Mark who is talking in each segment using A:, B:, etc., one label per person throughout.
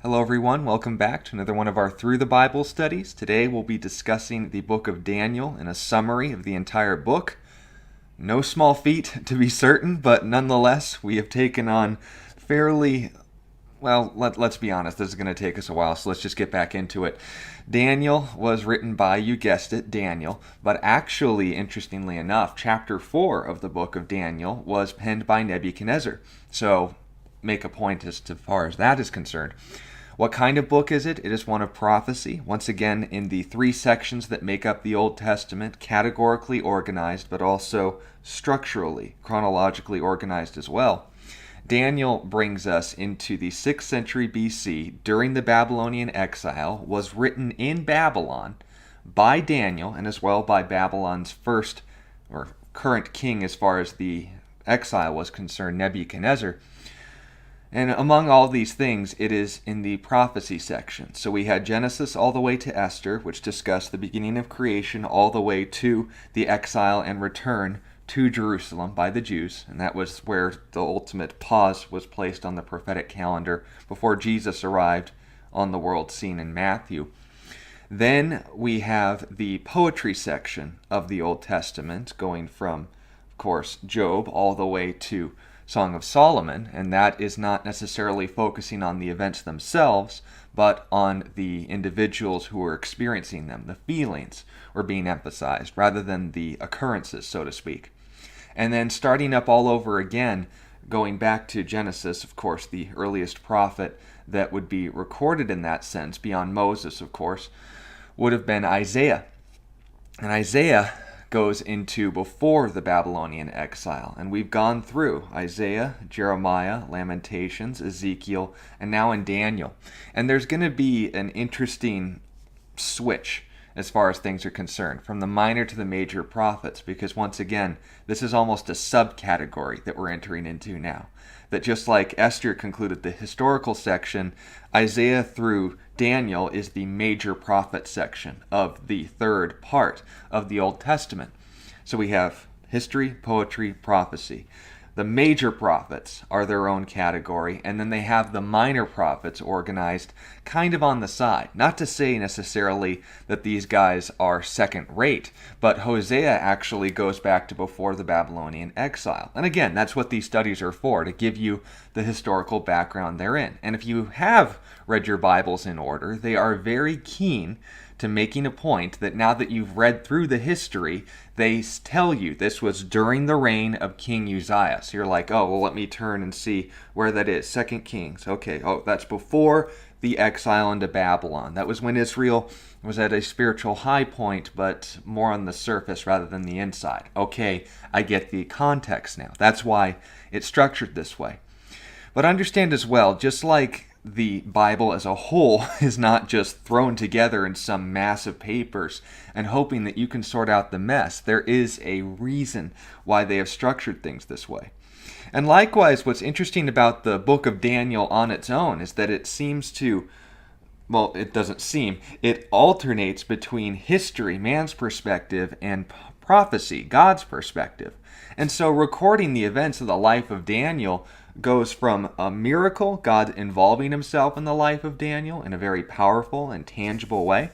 A: Hello everyone, welcome back to another one of our Through the Bible studies. Today we'll be discussing the book of Daniel and a summary of the entire book. No small feat to be certain, but nonetheless we have taken on let's be honest, this is going to take us a while, so let's just get back into it. Daniel was written by, you guessed it, Daniel, but actually, interestingly enough, chapter 4 of the book of Daniel was penned by Nebuchadnezzar. So make a point as far as that is concerned. What kind of book is it? It is one of prophecy, once again in the three sections that make up the Old Testament, categorically organized, but also structurally, chronologically organized as well. Daniel brings us into the 6th century BC during the Babylonian exile, was written in Babylon by Daniel, and as well by Babylon's first or current king as far as the exile was concerned, Nebuchadnezzar. And among all these things, it is in the prophecy section. So we had Genesis all the way to Esther, which discussed the beginning of creation, all the way to the exile and return to Jerusalem by the Jews. And that was where the ultimate pause was placed on the prophetic calendar before Jesus arrived on the world scene in Matthew. Then we have the poetry section of the Old Testament, going from, of course, Job all the way to Song of Solomon, and that is not necessarily focusing on the events themselves, but on the individuals who are experiencing them. The feelings were being emphasized rather than the occurrences, so to speak. And then starting up all over again, going back to Genesis, of course, the earliest prophet that would be recorded in that sense, beyond Moses, of course, would have been Isaiah. And Isaiah goes into before the Babylonian exile. And we've gone through Isaiah, Jeremiah, Lamentations, Ezekiel, and now in Daniel. And there's going to be an interesting switch as far as things are concerned, from the minor to the major prophets, because once again, this is almost a subcategory that we're entering into now. That just like Esther concluded the historical section, Isaiah through Daniel is the major prophet section of the third part of the Old Testament. So we have history, poetry, prophecy. The major prophets are their own category, and then they have the minor prophets organized kind of on the side. Not to say necessarily that these guys are second rate, but Hosea actually goes back to before the Babylonian exile. And again, that's what these studies are for, to give you the historical background therein. And if you have read your Bibles in order, they are very keen to making a point that now that you've read through the history, they tell you this was during the reign of King Uzziah. So you're like, oh, well, let me turn and see where that is. 2 Kings. Okay, oh, that's before the exile into Babylon. That was when Israel was at a spiritual high point, but more on the surface rather than the inside. Okay, I get the context now. That's why it's structured this way. But understand as well, just like the Bible as a whole is not just thrown together in some mass of papers and hoping that you can sort out the mess. There is a reason why they have structured things this way. And likewise, what's interesting about the book of Daniel on its own is that it seems to, well, it doesn't seem, it alternates between history, man's perspective, and prophecy, God's perspective. And so recording the events of the life of Daniel goes from a miracle, God involving himself in the life of Daniel in a very powerful and tangible way,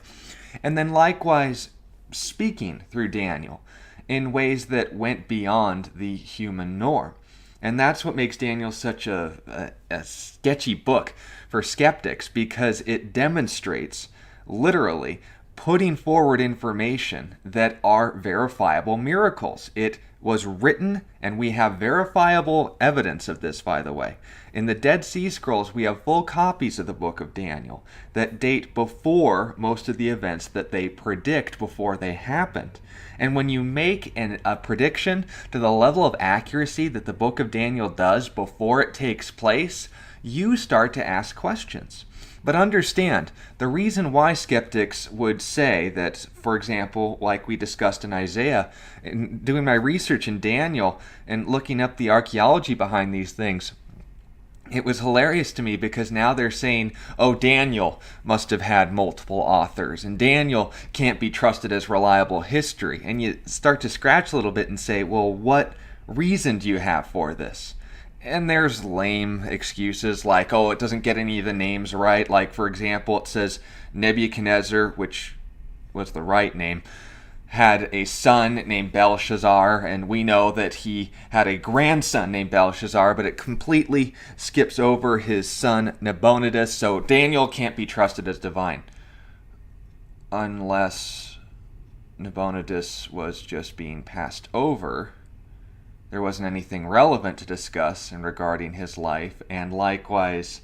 A: and then likewise speaking through Daniel in ways that went beyond the human norm. And that's what makes Daniel such a sketchy book for skeptics, because it demonstrates, literally, putting forward information that are verifiable miracles. It was written, and we have verifiable evidence of this, by the way. In the Dead Sea Scrolls, we have full copies of the book of Daniel that date before most of the events that they predict before they happened. And when you make a prediction to the level of accuracy that the book of Daniel does before it takes place, you start to ask questions. But understand, the reason why skeptics would say that, for example, like we discussed in Isaiah, in doing my research in Daniel and looking up the archaeology behind these things, it was hilarious to me because now they're saying, oh, Daniel must have had multiple authors, and Daniel can't be trusted as reliable history. And you start to scratch a little bit and say, well, what reason do you have for this? And there's lame excuses like, oh, it doesn't get any of the names right. Like, for example, it says Nebuchadnezzar, which was the right name, had a son named Belshazzar, and we know that he had a grandson named Belshazzar, but it completely skips over his son Nabonidus, so Daniel can't be trusted as divine. Unless Nabonidus was just being passed over. There wasn't anything relevant to discuss in regarding his life, and likewise,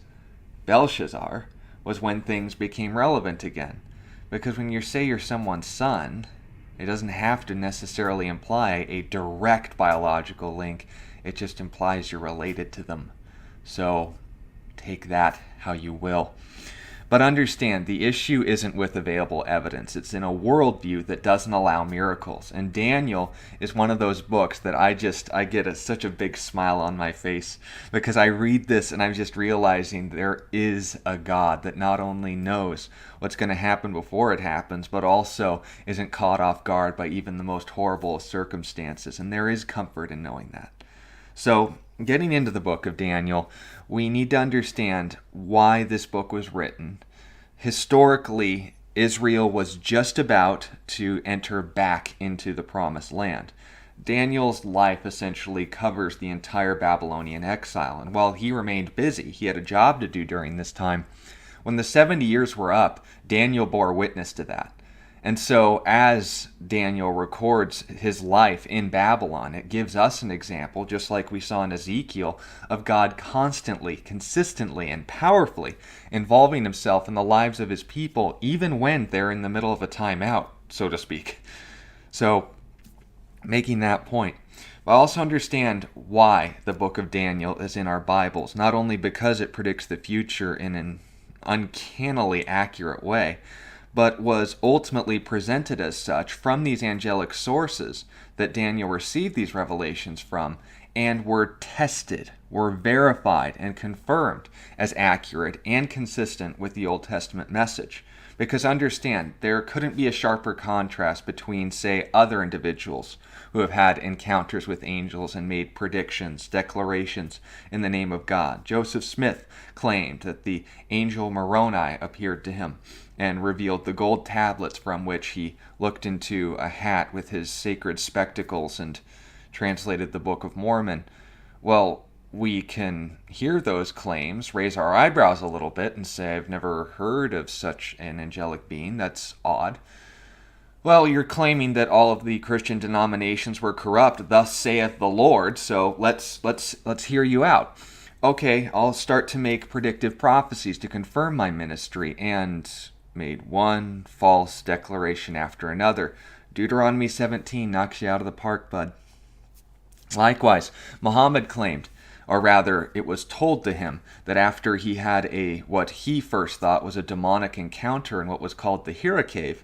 A: Belshazzar was when things became relevant again. Because when you say you're someone's son, it doesn't have to necessarily imply a direct biological link. It just implies you're related to them. So take that how you will. But understand, the issue isn't with available evidence. It's in a worldview that doesn't allow miracles. And Daniel is one of those books that I get such a big smile on my face because I read this and I'm just realizing there is a God that not only knows what's going to happen before it happens, but also isn't caught off guard by even the most horrible of circumstances. And there is comfort in knowing that. So, getting into the book of Daniel, we need to understand why this book was written. Historically, Israel was just about to enter back into the promised land. Daniel's life essentially covers the entire Babylonian exile, and while he remained busy, he had a job to do during this time. When the 70 years were up, Daniel bore witness to that. And so as Daniel records his life in Babylon, it gives us an example, just like we saw in Ezekiel, of God constantly, consistently, and powerfully involving himself in the lives of his people, even when they're in the middle of a timeout, so to speak. So, making that point. But also understand why the book of Daniel is in our Bibles, not only because it predicts the future in an uncannily accurate way, but was ultimately presented as such from these angelic sources that Daniel received these revelations from, and were tested, were verified, and confirmed as accurate and consistent with the Old Testament message. Because understand, there couldn't be a sharper contrast between, say, other individuals who have had encounters with angels and made predictions, declarations in the name of God. Joseph Smith claimed that the angel Moroni appeared to him and revealed the gold tablets from which he looked into a hat with his sacred spectacles and translated the Book of Mormon. Well, we can hear those claims, raise our eyebrows a little bit, and say, I've never heard of such an angelic being. That's odd. Well, you're claiming that all of the Christian denominations were corrupt, thus saith the Lord, so let's hear you out. Okay, I'll start to make predictive prophecies to confirm my ministry, and made one false declaration after another. Deuteronomy 17 knocks you out of the park, bud. Likewise, Muhammad claimed, or rather, it was told to him, that after he had what he first thought was a demonic encounter in what was called the Hira cave,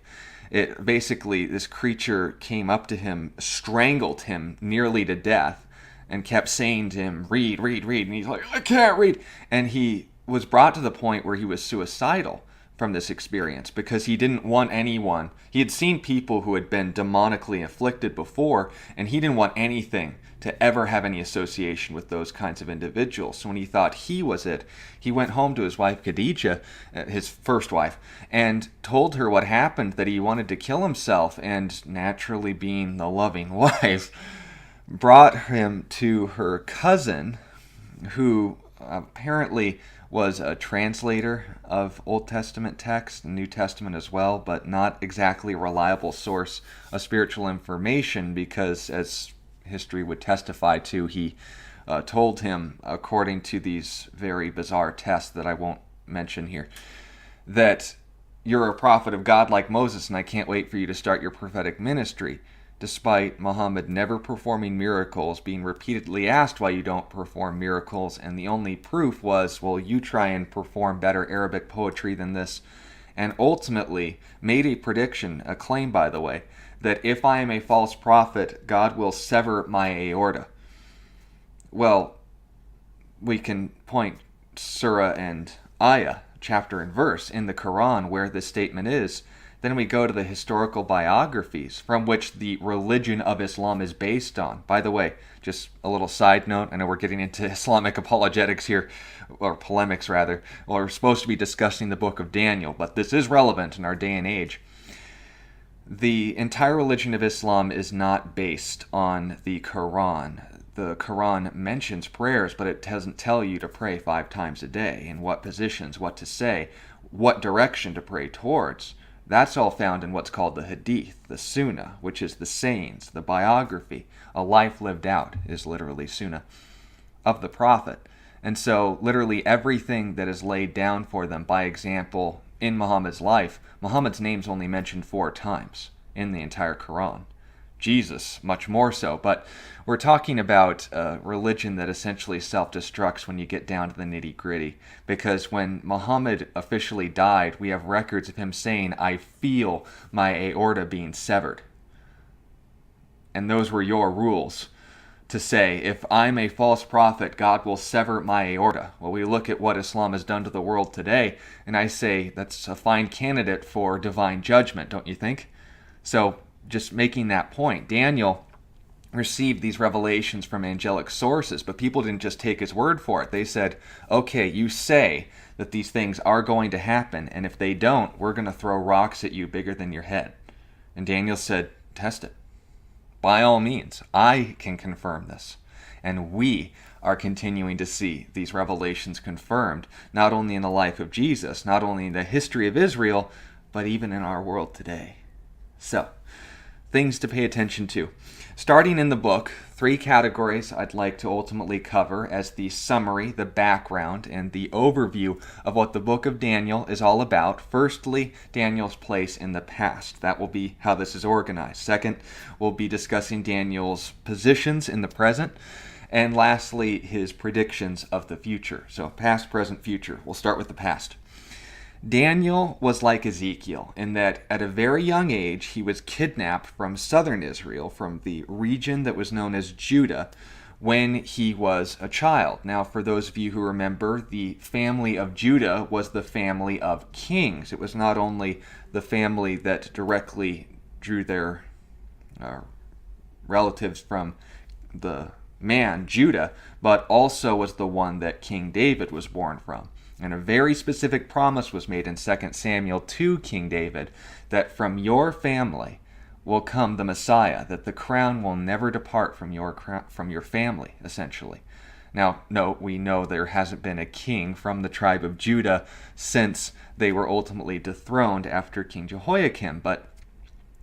A: this creature came up to him, strangled him nearly to death, and kept saying to him, read, read, read. And he's like, I can't read. And he was brought to the point where he was suicidal from this experience because he didn't want anyone. He had seen people who had been demonically afflicted before, and he didn't want anything to ever have any association with those kinds of individuals. So when he thought he was it, he went home to his wife Khadijah, his first wife, and told her what happened, that he wanted to kill himself, and naturally being the loving wife, brought him to her cousin, who apparently was a translator of Old Testament text and New Testament as well, but not exactly a reliable source of spiritual information because, as history would testify to, he told him, according to these very bizarre tests that I won't mention here, that you're a prophet of God like Moses, and I can't wait for you to start your prophetic ministry. Despite Muhammad never performing miracles, being repeatedly asked why you don't perform miracles, and the only proof was, well, you try and perform better Arabic poetry than this, and ultimately made a prediction, a claim by the way, that if I am a false prophet, God will sever my aorta. Well, we can point surah and ayah, chapter and verse, in the Quran where this statement is, Then we go to the historical biographies from which the religion of Islam is based on. By the way, just a little side note, I know we're getting into Islamic apologetics here, or polemics rather. Well, we're supposed to be discussing the book of Daniel, but this is relevant in our day and age. The entire religion of Islam is not based on the Quran. The Quran mentions prayers, but it doesn't tell you to pray 5 times a day, in what positions, what to say, what direction to pray towards. That's all found in what's called the Hadith, the Sunnah, which is the sayings, the biography. A life lived out is literally Sunnah of the Prophet. And so literally everything that is laid down for them, by example, in Muhammad's life, Muhammad's name's only mentioned 4 times in the entire Quran. Jesus, much more so. But we're talking about a religion that essentially self-destructs when you get down to the nitty-gritty. Because when Muhammad officially died, we have records of him saying, "I feel my aorta being severed." And those were your rules. To say, if I'm a false prophet, God will sever my aorta. Well, we look at what Islam has done to the world today, and I say that's a fine candidate for divine judgment, don't you think? So, just making that point, Daniel received these revelations from angelic sources, but people didn't just take his word for it. They said, okay, you say that these things are going to happen, and if they don't, we're going to throw rocks at you bigger than your head. And Daniel said, test it. By all means, I can confirm this. And we are continuing to see these revelations confirmed, not only in the life of Jesus, not only in the history of Israel, but even in our world today. So, things to pay attention to. Starting in the book, 3 categories I'd like to ultimately cover as the summary, the background, and the overview of what the book of Daniel is all about. Firstly, Daniel's place in the past. That will be how this is organized. Second, we'll be discussing Daniel's positions in the present. And lastly, his predictions of the future. So past, present, future. We'll start with the past. Daniel was like Ezekiel in that at a very young age he was kidnapped from southern Israel, from the region that was known as Judah, when he was a child. Now, for those of you who remember, the family of Judah was the family of kings. It was not only the family that directly drew their relatives from the man, Judah, but also was the one that King David was born from. And a very specific promise was made in 2 Samuel to King David that from your family will come the Messiah, that the crown will never depart from your family, essentially. Now, note, we know there hasn't been a king from the tribe of Judah since they were ultimately dethroned after King Jehoiakim, but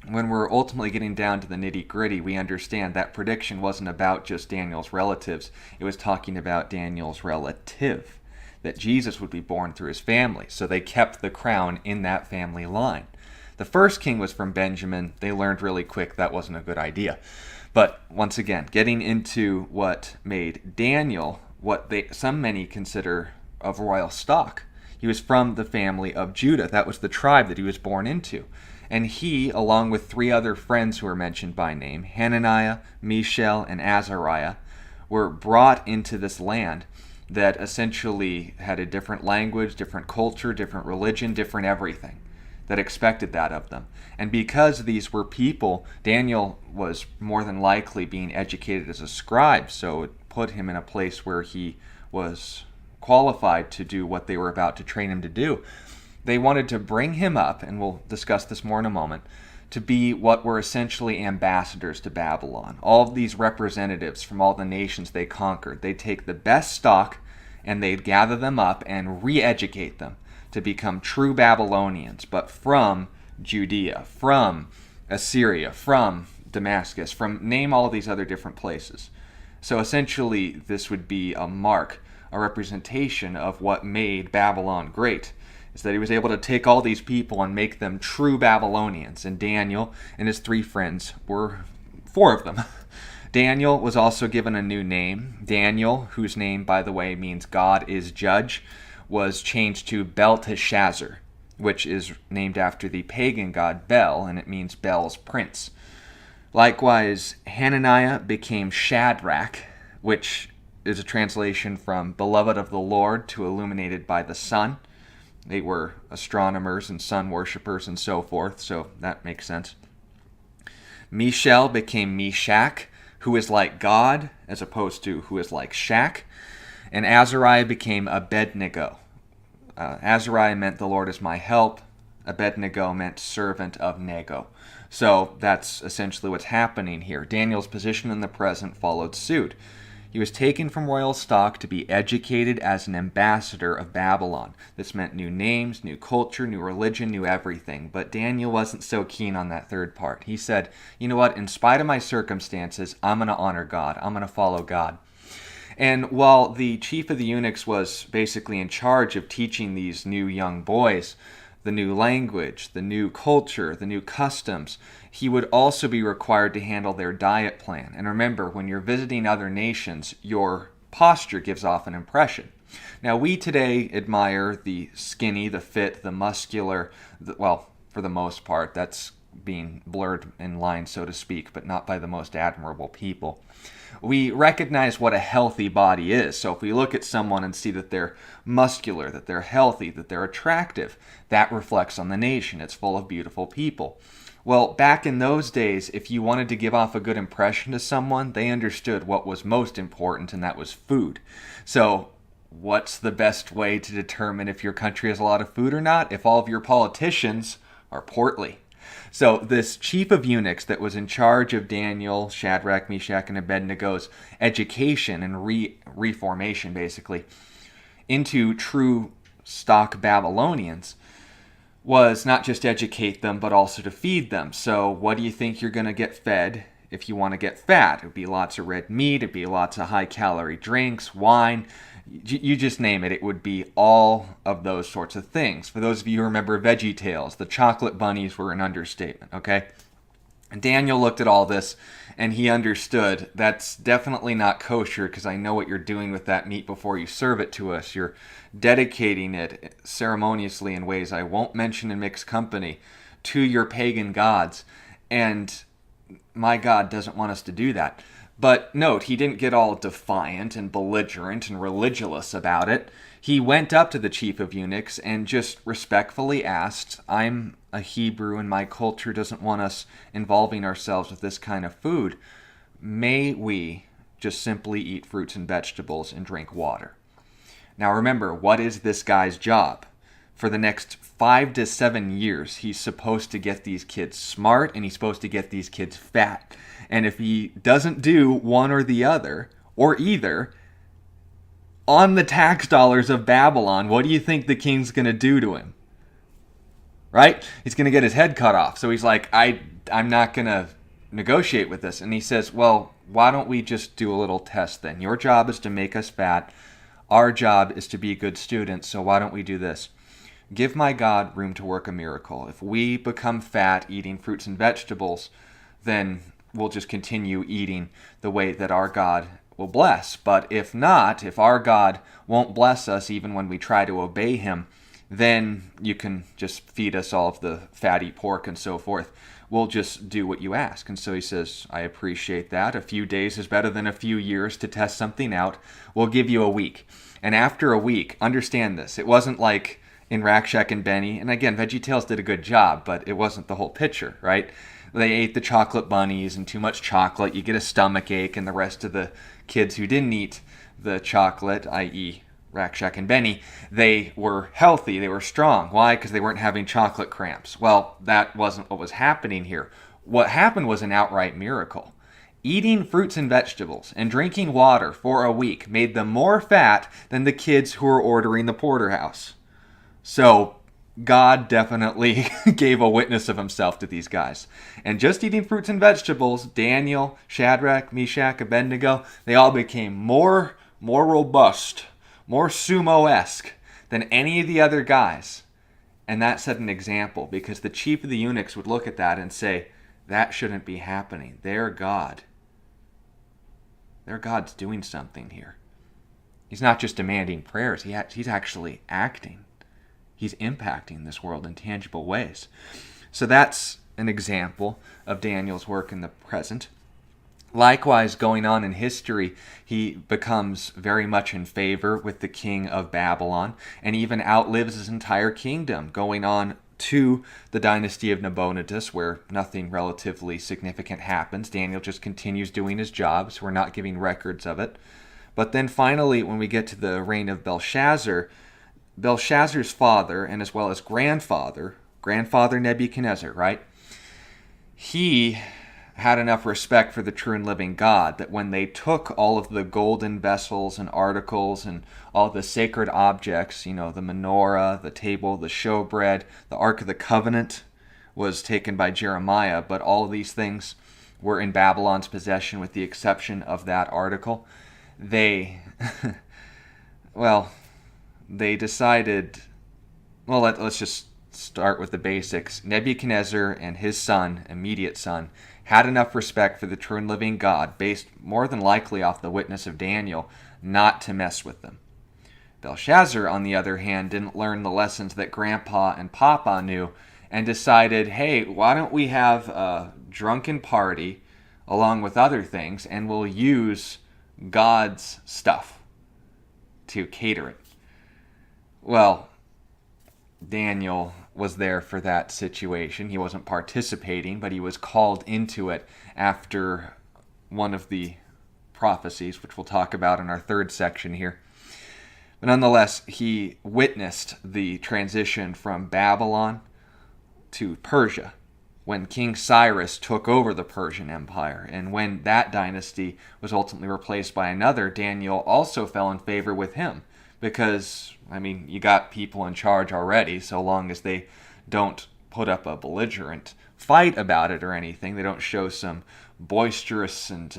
A: when we're ultimately getting down to the nitty-gritty, we understand that prediction wasn't about just Daniel's relatives. It was talking about Daniel's relative, that Jesus would be born through his family. So they kept the crown in that family line. The first king was from Benjamin. They learned really quick that wasn't a good idea. But once again, getting into what made Daniel what many consider of royal stock. He was from the family of Judah. That was the tribe that he was born into. And he, along with 3 other friends who are mentioned by name, Hananiah, Mishael, and Azariah, were brought into this land that essentially had a different language, different culture, different religion, different everything, that expected that of them. And because these were people, Daniel was more than likely being educated as a scribe, so it put him in a place where he was qualified to do what they were about to train him to do. They wanted to bring him up, and we'll discuss this more in a moment, to be what were essentially ambassadors to Babylon. All of these representatives from all the nations they conquered, they'd take the best stock and they'd gather them up and re-educate them to become true Babylonians, but from Judea, from Assyria, from Damascus, from name all these other different places. So essentially this would be a mark, a representation of what made Babylon great, is that he was able to take all these people and make them true Babylonians. And Daniel and his 3 friends were 4 of them. Daniel was also given a new name. Daniel, whose name, by the way, means God is judge, was changed to Belteshazzar, which is named after the pagan god Bel, and it means Bel's prince. Likewise, Hananiah became Shadrach, which is a translation from beloved of the Lord to illuminated by the sun. They were astronomers and sun worshippers and so forth, so that makes sense. Mishael became Meshach, who is like God, as opposed to who is like Shach. And Azariah became Abed-nego. Azariah meant the Lord is my help. Abed-nego meant servant of Nego. So that's essentially what's happening here. Daniel's position in the present followed suit. He was taken from royal stock to be educated as an ambassador of Babylon. This meant new names, new culture, new religion, new everything. But Daniel wasn't so keen on that third part. He said, you know what, in spite of my circumstances, I'm going to honor God. I'm going to follow God. And while the chief of the eunuchs was basically in charge of teaching these new young boys the new language, the new culture, the new customs, he would also be required to handle their diet plan. And remember, when you're visiting other nations, your posture gives off an impression. Now, we today admire the skinny, the fit, the muscular, well, for the most part, that's being blurred in lines, so to speak, but not by the most admirable people. We recognize what a healthy body is. So if we look at someone and see that they're muscular, that they're healthy, that they're attractive, that reflects on the nation. It's full of beautiful people. Well, back in those days, if you wanted to give off a good impression to someone, they understood what was most important, and that was food. So what's the best way to determine if your country has a lot of food or not? If all of your politicians are portly. So this chief of eunuchs that was in charge of Daniel, Shadrach, Meshach, and Abed-nego's education and reformation, basically, into true stock Babylonians, was not just educate them, but also to feed them. So what do you think you're going to get fed if you want to get fat? It would be lots of red meat, it would be lots of high-calorie drinks, wine. You just name it. It would be all of those sorts of things. For those of you who remember VeggieTales, the chocolate bunnies were an understatement, okay? And Daniel looked at all this, and he understood that's definitely not kosher, because I know what you're doing with that meat before you serve it to us. You're dedicating it ceremoniously in ways I won't mention in mixed company to your pagan gods. And my God doesn't want us to do that. But note, he didn't get all defiant and belligerent and religious about it. He went up to the chief of eunuchs and just respectfully asked, I'm a Hebrew and my culture doesn't want us involving ourselves with this kind of food. May we just simply eat fruits and vegetables and drink water? Now remember, what is this guy's job? For the next 5 to 7 years, he's supposed to get these kids smart and he's supposed to get these kids fat. And if he doesn't do one or the other, or either, on the tax dollars of Babylon, what do you think the king's going to do to him? Right? He's going to get his head cut off. So he's like, I'm not going to negotiate with this. And he says, well, why don't we just do a little test then? Your job is to make us fat. Our job is to be good students. So why don't we do this? Give my God room to work a miracle. If we become fat eating fruits and vegetables, then we'll just continue eating the way that our God will bless. But if not, if our God won't bless us even when we try to obey him, then you can just feed us all of the fatty pork and so forth. We'll just do what you ask. And so he says, I appreciate that. A few days is better than a few years to test something out. We'll give you a week. And after a week, understand this, it wasn't like in Rakshak and Benny, and again, VeggieTales did a good job, but it wasn't the whole picture, right? They ate the chocolate bunnies and too much chocolate. You get a stomach ache, and the rest of the kids who didn't eat the chocolate, i.e. Rakshak and Benny, they were healthy, they were strong. Why? Because they weren't having chocolate cramps. Well, that wasn't what was happening here. What happened was an outright miracle. Eating fruits and vegetables and drinking water for a week made them more fat than the kids who were ordering the porterhouse. So God definitely gave a witness of himself to these guys. And just eating fruits and vegetables, Daniel, Shadrach, Meshach, Abed-nego, they all became more robust, more sumo-esque than any of the other guys. And that set an example, because the chief of the eunuchs would look at that and say, that shouldn't be happening. Their God's doing something here. He's not just demanding prayers, he's actually acting. He's impacting this world in tangible ways. So that's an example of Daniel's work in the present. Likewise, going on in history, he becomes very much in favor with the king of Babylon and even outlives his entire kingdom, going on to the dynasty of Nabonidus, where nothing relatively significant happens. Daniel just continues doing his job, so we're not giving records of it. But then finally, when we get to the reign of Belshazzar, Belshazzar's father, and as well as grandfather Nebuchadnezzar, right? He had enough respect for the true and living God that when they took all of the golden vessels and articles and all the sacred objects, the menorah, the table, the showbread, the Ark of the Covenant was taken by Jeremiah, but all of these things were in Babylon's possession with the exception of that article. They, they decided, let's just start with the basics. Nebuchadnezzar and his son, immediate son, had enough respect for the true and living God, based more than likely off the witness of Daniel, not to mess with them. Belshazzar, on the other hand, didn't learn the lessons that Grandpa and Papa knew and decided, hey, why don't we have a drunken party along with other things and we'll use God's stuff to cater it. Well, Daniel was there for that situation. He wasn't participating, but he was called into it after one of the prophecies, which we'll talk about in our third section here. But nonetheless, he witnessed the transition from Babylon to Persia when King Cyrus took over the Persian Empire. And when that dynasty was ultimately replaced by another, Daniel also fell in favor with him. Because, you got people in charge already, so long as they don't put up a belligerent fight about it or anything, they don't show some boisterous and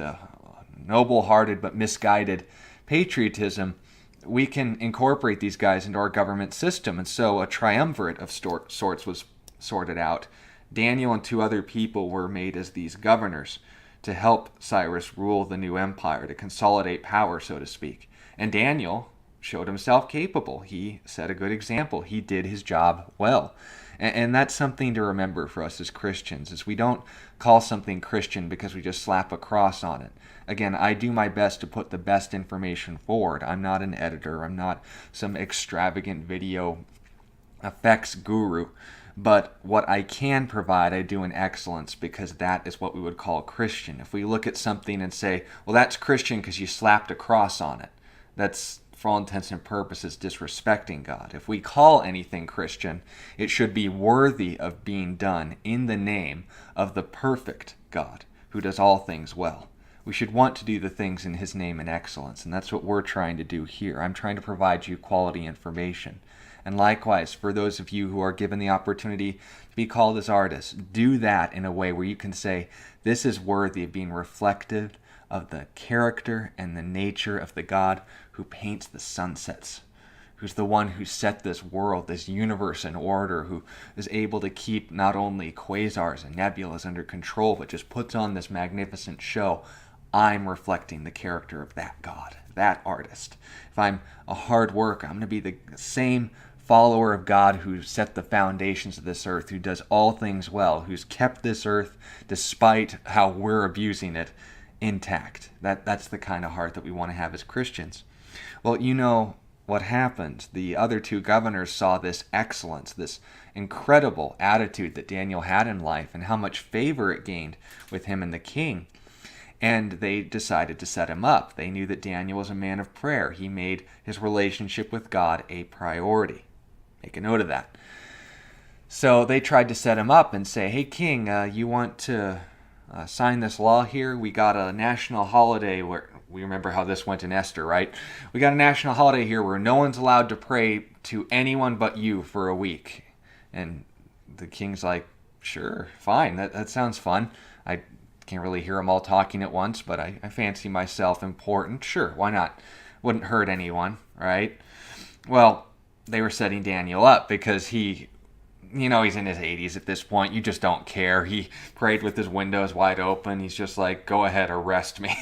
A: noble-hearted but misguided patriotism, we can incorporate these guys into our government system. And so a triumvirate of sorts was sorted out. Daniel and two other people were made as these governors to help Cyrus rule the new empire, to consolidate power, so to speak. And Daniel showed himself capable. He set a good example. He did his job well. And that's something to remember for us as Christians, is we don't call something Christian because we just slap a cross on it. Again, I do my best to put the best information forward. I'm not an editor. I'm not some extravagant video effects guru. But what I can provide, I do in excellence, because that is what we would call Christian. If we look at something and say, well, that's Christian because you slapped a cross on it, that's, for all intents and purposes, disrespecting God. If we call anything Christian, it should be worthy of being done in the name of the perfect God, who does all things well. We should want to do the things in his name in excellence, and that's what we're trying to do here. I'm trying to provide you quality information. And likewise, for those of you who are given the opportunity to be called as artists, do that in a way where you can say, this is worthy of being reflective of the character and the nature of the God who paints the sunsets, who's the one who set this world, this universe in order, who is able to keep not only quasars and nebulas under control, but just puts on this magnificent show. I'm reflecting the character of that God, that artist. If I'm a hard worker, I'm going to be the same follower of God who set the foundations of this earth, who does all things well, who's kept this earth, despite how we're abusing it, intact. That's the kind of heart that we want to have as Christians. Well, you know what happened. The other two governors saw this excellence, this incredible attitude that Daniel had in life, and how much favor it gained with him and the king. And they decided to set him up. They knew that Daniel was a man of prayer. He made his relationship with God a priority. Make a note of that. So they tried to set him up and say, hey, king, you want to sign this law here? We got a national holiday where, we remember how this went in Esther, right? We got a national holiday here where no one's allowed to pray to anyone but you for a week. And the king's like, sure, fine, that sounds fun. I can't really hear them all talking at once, but I fancy myself important. Sure, why not? Wouldn't hurt anyone, right? Well, they were setting Daniel up because he's in his 80s at this point. You just don't care. He prayed with his windows wide open. He's just like, go ahead, arrest me.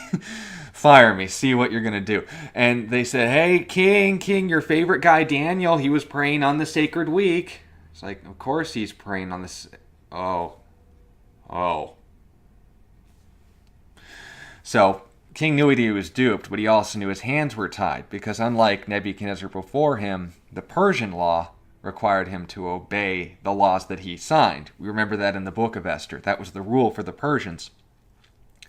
A: Fire me. See what you're going to do. And they said, hey, king, your favorite guy, Daniel, he was praying on the sacred week. It's like, of course he's praying on this. Oh. So King knew he was duped, but he also knew his hands were tied, because unlike Nebuchadnezzar before him, the Persian law required him to obey the laws that he signed. We remember that in the book of Esther. That was the rule for the Persians.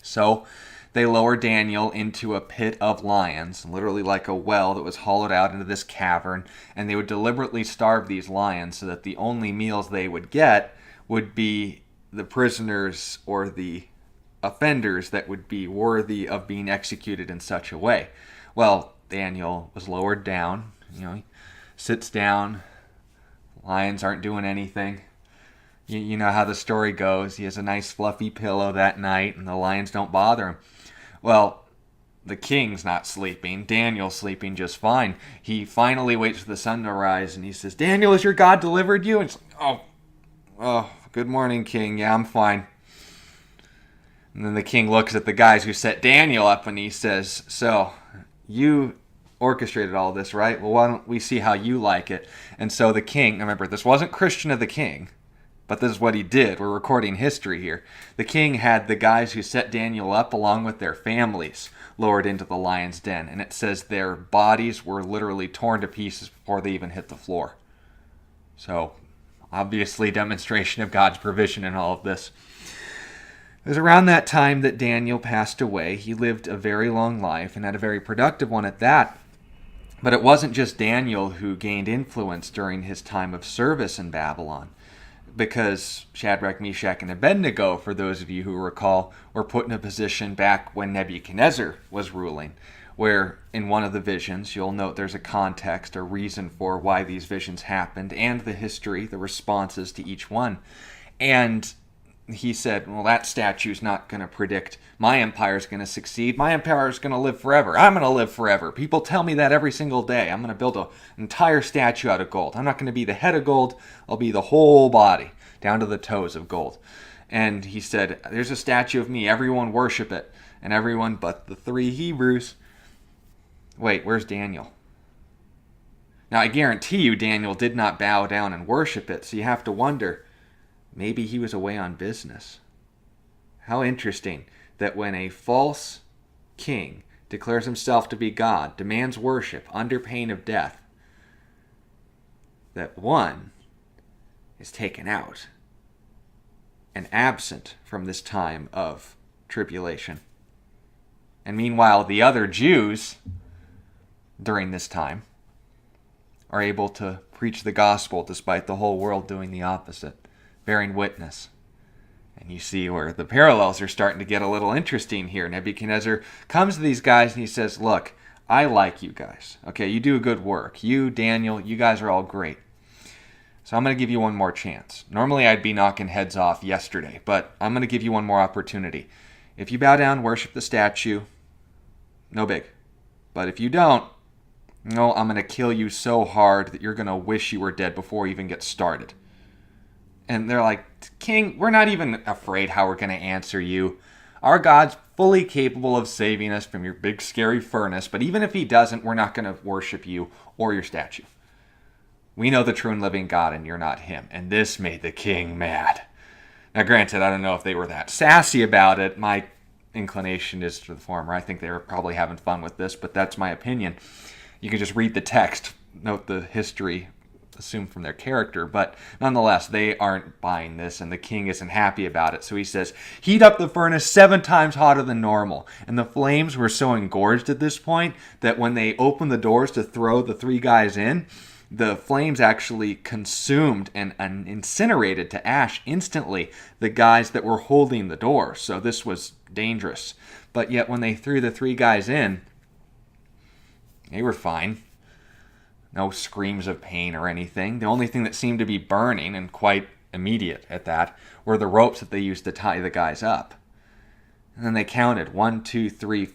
A: So they lowered Daniel into a pit of lions, literally like a well that was hollowed out into this cavern, and they would deliberately starve these lions so that the only meals they would get would be the prisoners or the offenders that would be worthy of being executed in such a way. Well, Daniel was lowered down. He sits down. Lions aren't doing anything. You know how the story goes. He has a nice fluffy pillow that night, and the lions don't bother him. Well, the king's not sleeping. Daniel's sleeping just fine. He finally waits for the sun to rise, and he says, "Daniel, has your God delivered you?" And it's like, oh, good morning, king. Yeah, I'm fine. And then the king looks at the guys who set Daniel up, and he says, "So, you orchestrated all this, right? Well, why don't we see how you like it?" And so the king, remember, this wasn't Christian of the king, but this is what he did. We're recording history here. The king had the guys who set Daniel up, along with their families, lowered into the lion's den. And it says their bodies were literally torn to pieces before they even hit the floor. So, obviously, demonstration of God's provision in all of this. It was around that time that Daniel passed away. He lived a very long life and had a very productive one at that. But it wasn't just Daniel who gained influence during his time of service in Babylon, because Shadrach, Meshach, and Abed-nego, for those of you who recall, were put in a position back when Nebuchadnezzar was ruling, where in one of the visions, you'll note there's a context, a reason for why these visions happened, and the history, the responses to each one. And he said, well, that statue's not going to predict my empire's going to succeed. My empire's going to live forever. I'm going to live forever. People tell me that every single day. I'm going to build an entire statue out of gold. I'm not going to be the head of gold. I'll be the whole body, down to the toes of gold. And he said, there's a statue of me. Everyone worship it. And everyone but the 3 Hebrews. Wait, where's Daniel? Now, I guarantee you Daniel did not bow down and worship it. So you have to wonder, maybe he was away on business. How interesting that when a false king declares himself to be God, demands worship under pain of death, that one is taken out and absent from this time of tribulation. And meanwhile, the other Jews during this time are able to preach the gospel despite the whole world doing the opposite, bearing witness. And you see where the parallels are starting to get a little interesting here. Nebuchadnezzar comes to these guys and he says, look, I like you guys. Okay, you do good work. You, Daniel, you guys are all great. So I'm going to give you one more chance. Normally I'd be knocking heads off yesterday, but I'm going to give you one more opportunity. If you bow down, worship the statue, no big. But if you don't, no, I'm going to kill you so hard that you're going to wish you were dead before you even get started. And they're like, King, we're not even afraid how we're going to answer you. Our God's fully capable of saving us from your big scary furnace, but even if he doesn't, we're not going to worship you or your statue. We know the true and living God, and you're not him. And this made the king mad. Now, granted, I don't know if they were that sassy about it. My inclination is to the former. I think they were probably having fun with this, but that's my opinion. You can just read the text, note the history, assumed from their character, but nonetheless, they aren't buying this, and the king isn't happy about it. So he says, heat up the furnace 7 times hotter than normal. And the flames were so engorged at this point that when they opened the doors to throw the 3 guys in, the flames actually consumed and incinerated to ash instantly the guys that were holding the door. So this was dangerous. But yet when they threw the 3 guys in, they were fine. No screams of pain or anything. The only thing that seemed to be burning, and quite immediate at that, were the ropes that they used to tie the guys up. And then they counted 1, 2, 3.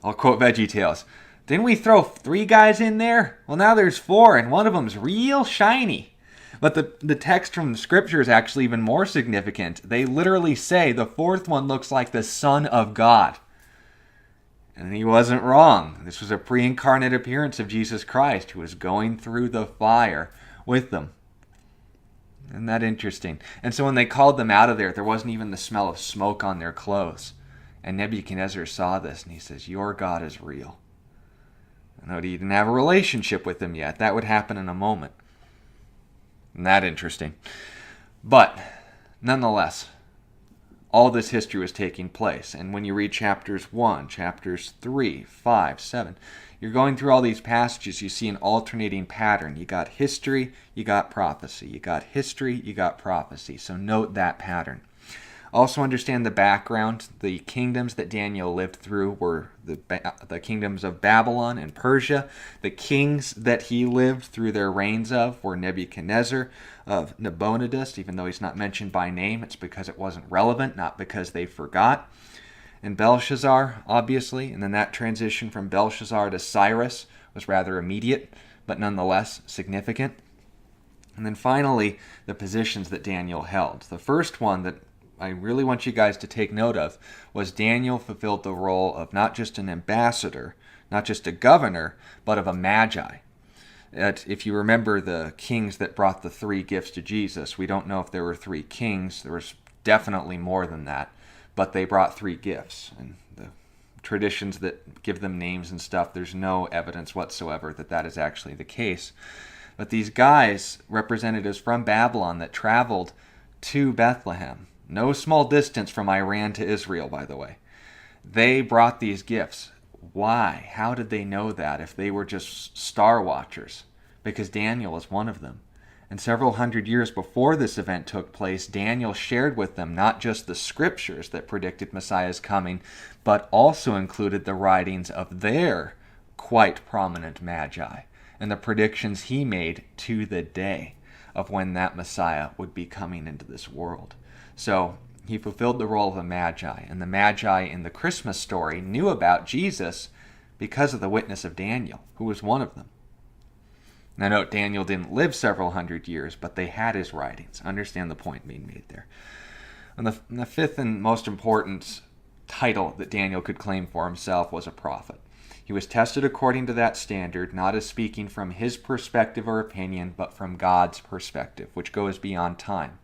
A: I'll quote VeggieTales. Didn't we throw 3 guys in there? Well, now there's 4, and one of them's real shiny. But the text from the scripture is actually even more significant. They literally say the 4th one looks like the Son of God. And he wasn't wrong. This was a pre-incarnate appearance of Jesus Christ, who was going through the fire with them. Isn't that interesting? And so when they called them out of there, there wasn't even the smell of smoke on their clothes. And Nebuchadnezzar saw this, and he says, your God is real. I know he didn't have a relationship with him yet. That would happen in a moment. Isn't that interesting? But nonetheless, all this history was taking place. And when you read chapters 1, chapters 3, 5, 7, you're going through all these passages, you see an alternating pattern. You got history, you got prophecy. You got history, you got prophecy. So note that pattern. Also understand the background. The kingdoms that Daniel lived through were the kingdoms of Babylon and Persia. The kings that he lived through their reigns of were Nebuchadnezzar of Nabonidus. Even though he's not mentioned by name, it's because it wasn't relevant, not because they forgot. And Belshazzar, obviously. And then that transition from Belshazzar to Cyrus was rather immediate, but nonetheless significant. And then finally, the positions that Daniel held. The first one that I really want you guys to take note of was Daniel fulfilled the role of not just an ambassador, not just a governor, but of a magi. If you remember the kings that brought the 3 gifts to Jesus, we don't know if there were 3 kings. There was definitely more than that, but they brought 3 gifts. And the traditions that give them names and stuff, there's no evidence whatsoever that that is actually the case. But these guys, representatives from Babylon that traveled to Bethlehem, no small distance from Iran to Israel, by the way. They brought these gifts. Why? How did they know that if they were just star watchers? Because Daniel was one of them. And several hundred years before this event took place, Daniel shared with them not just the scriptures that predicted Messiah's coming, but also included the writings of their quite prominent magi and the predictions he made to the day of when that Messiah would be coming into this world. So he fulfilled the role of a magi, and the magi in the Christmas story knew about Jesus because of the witness of Daniel, who was one of them. Now note, Daniel didn't live several hundred years, but they had his writings. Understand the point being made there. And the fifth and most important title that Daniel could claim for himself was a prophet. He was tested according to that standard, not as speaking from his perspective or opinion, but from God's perspective, which goes beyond time.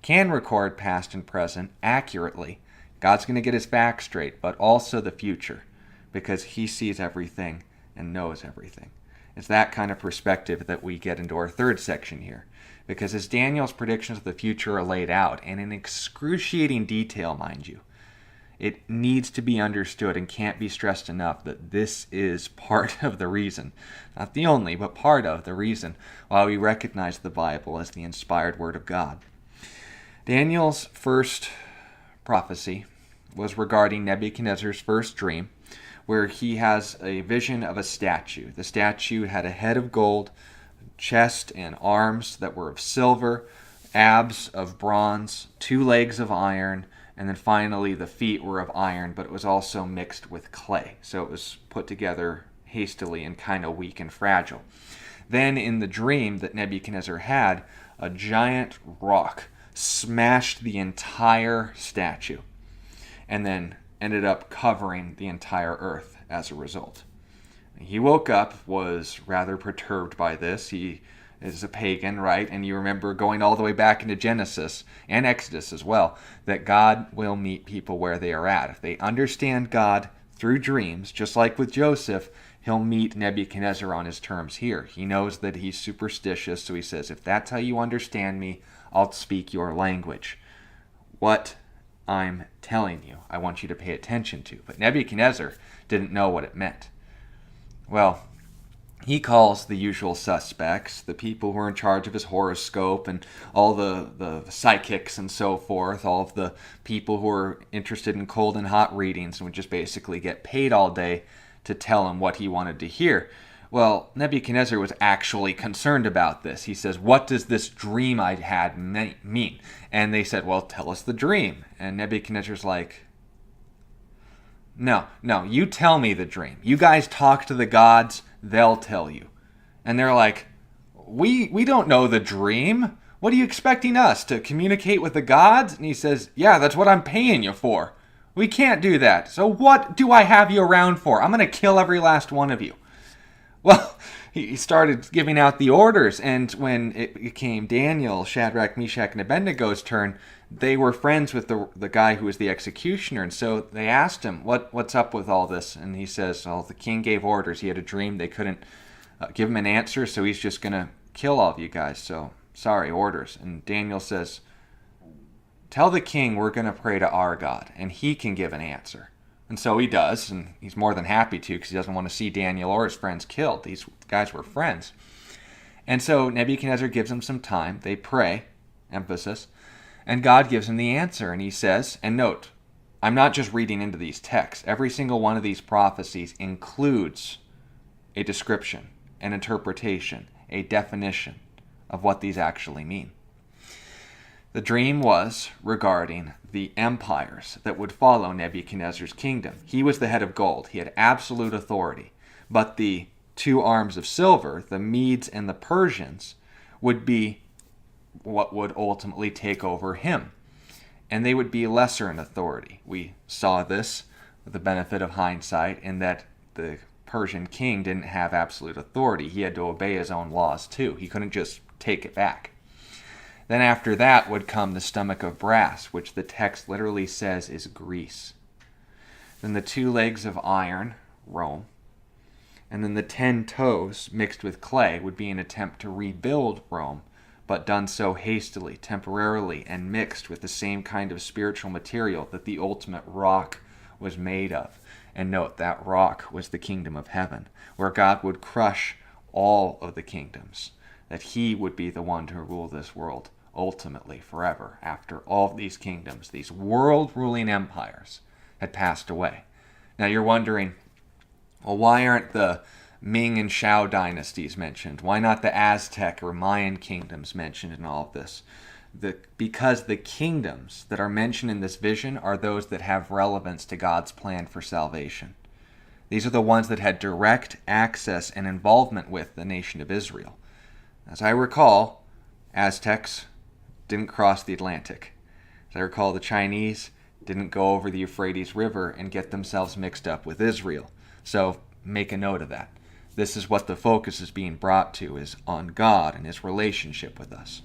A: Can record past and present accurately. God's going to get his back straight, but also the future, because he sees everything and knows everything. It's that kind of perspective that we get into our third section here, because as Daniel's predictions of the future are laid out, and in excruciating detail, mind you, it needs to be understood and can't be stressed enough that this is part of the reason, not the only, but part of the reason why we recognize the Bible as the inspired Word of God. Daniel's first prophecy was regarding Nebuchadnezzar's first dream, where he has a vision of a statue. The statue had a head of gold, chest and arms that were of silver, abs of bronze, 2 legs of iron, and then finally the feet were of iron, but it was also mixed with clay. So it was put together hastily and kind of weak and fragile. Then in the dream that Nebuchadnezzar had, a giant rock smashed the entire statue and then ended up covering the entire earth as a result. He woke up, was rather perturbed by this. He is a pagan, right? And you remember going all the way back into Genesis and Exodus as well, that God will meet people where they are at. If they understand God through dreams, just like with Joseph, he'll meet Nebuchadnezzar on his terms here. He knows that he's superstitious, so he says, if that's how you understand me, I'll speak your language. What I'm telling you, I want you to pay attention to. But Nebuchadnezzar didn't know what it meant. Well, he calls the usual suspects, the people who are in charge of his horoscope and all the psychics and so forth, all of the people who are interested in cold and hot readings and would just basically get paid all day to tell him what he wanted to hear. Well, Nebuchadnezzar was actually concerned about this. He says, what does this dream I had mean? And they said, well, tell us the dream. And Nebuchadnezzar's like, no, you tell me the dream. You guys talk to the gods, they'll tell you. And they're like, we don't know the dream. What are you expecting us to communicate with the gods? And he says, yeah, that's what I'm paying you for. We can't do that. So what do I have you around for? I'm going to kill every last one of you. Well, he started giving out the orders, and when it became Daniel, Shadrach, Meshach, and Abednego's turn, they were friends with the guy who was the executioner, and so they asked him, what's up with all this? And he says, well, the king gave orders. He had a dream. They couldn't give him an answer, so he's just going to kill all of you guys. So, sorry, orders. And Daniel says, tell the king we're going to pray to our God, and he can give an answer. And so he does, and he's more than happy to, because he doesn't want to see Daniel or his friends killed. These guys were friends. And so Nebuchadnezzar gives them some time. They pray, emphasis, and God gives him the answer. And he says, and note, I'm not just reading into these texts. Every single one of these prophecies includes a description, an interpretation, a definition of what these actually mean. The dream was regarding the empires that would follow Nebuchadnezzar's kingdom. He was the head of gold. He had absolute authority. But the two arms of silver, the Medes and the Persians, would be what would ultimately take over him. And they would be lesser in authority. We saw this with the benefit of hindsight in that the Persian king didn't have absolute authority. He had to obey his own laws too. He couldn't just take it back. Then after that would come the stomach of brass, which the text literally says is Greece. Then the 2 legs of iron, Rome. And then the 10 toes mixed with clay would be an attempt to rebuild Rome, but done so hastily, temporarily, and mixed with the same kind of spiritual material that the ultimate rock was made of. And note, that rock was the kingdom of heaven, where God would crush all of the kingdoms, that he would be the one to rule this world ultimately forever after all of these kingdoms, these world-ruling empires, had passed away. Now you're wondering, well, why aren't the Ming and Shao dynasties mentioned? Why not the Aztec or Mayan kingdoms mentioned in all of this? Because the kingdoms that are mentioned in this vision are those that have relevance to God's plan for salvation. These are the ones that had direct access and involvement with the nation of Israel. As I recall, Aztecs didn't cross the Atlantic. As I recall, the Chinese didn't go over the Euphrates River and get themselves mixed up with Israel. So make a note of that. This is what the focus is being brought to, is on God and his relationship with us.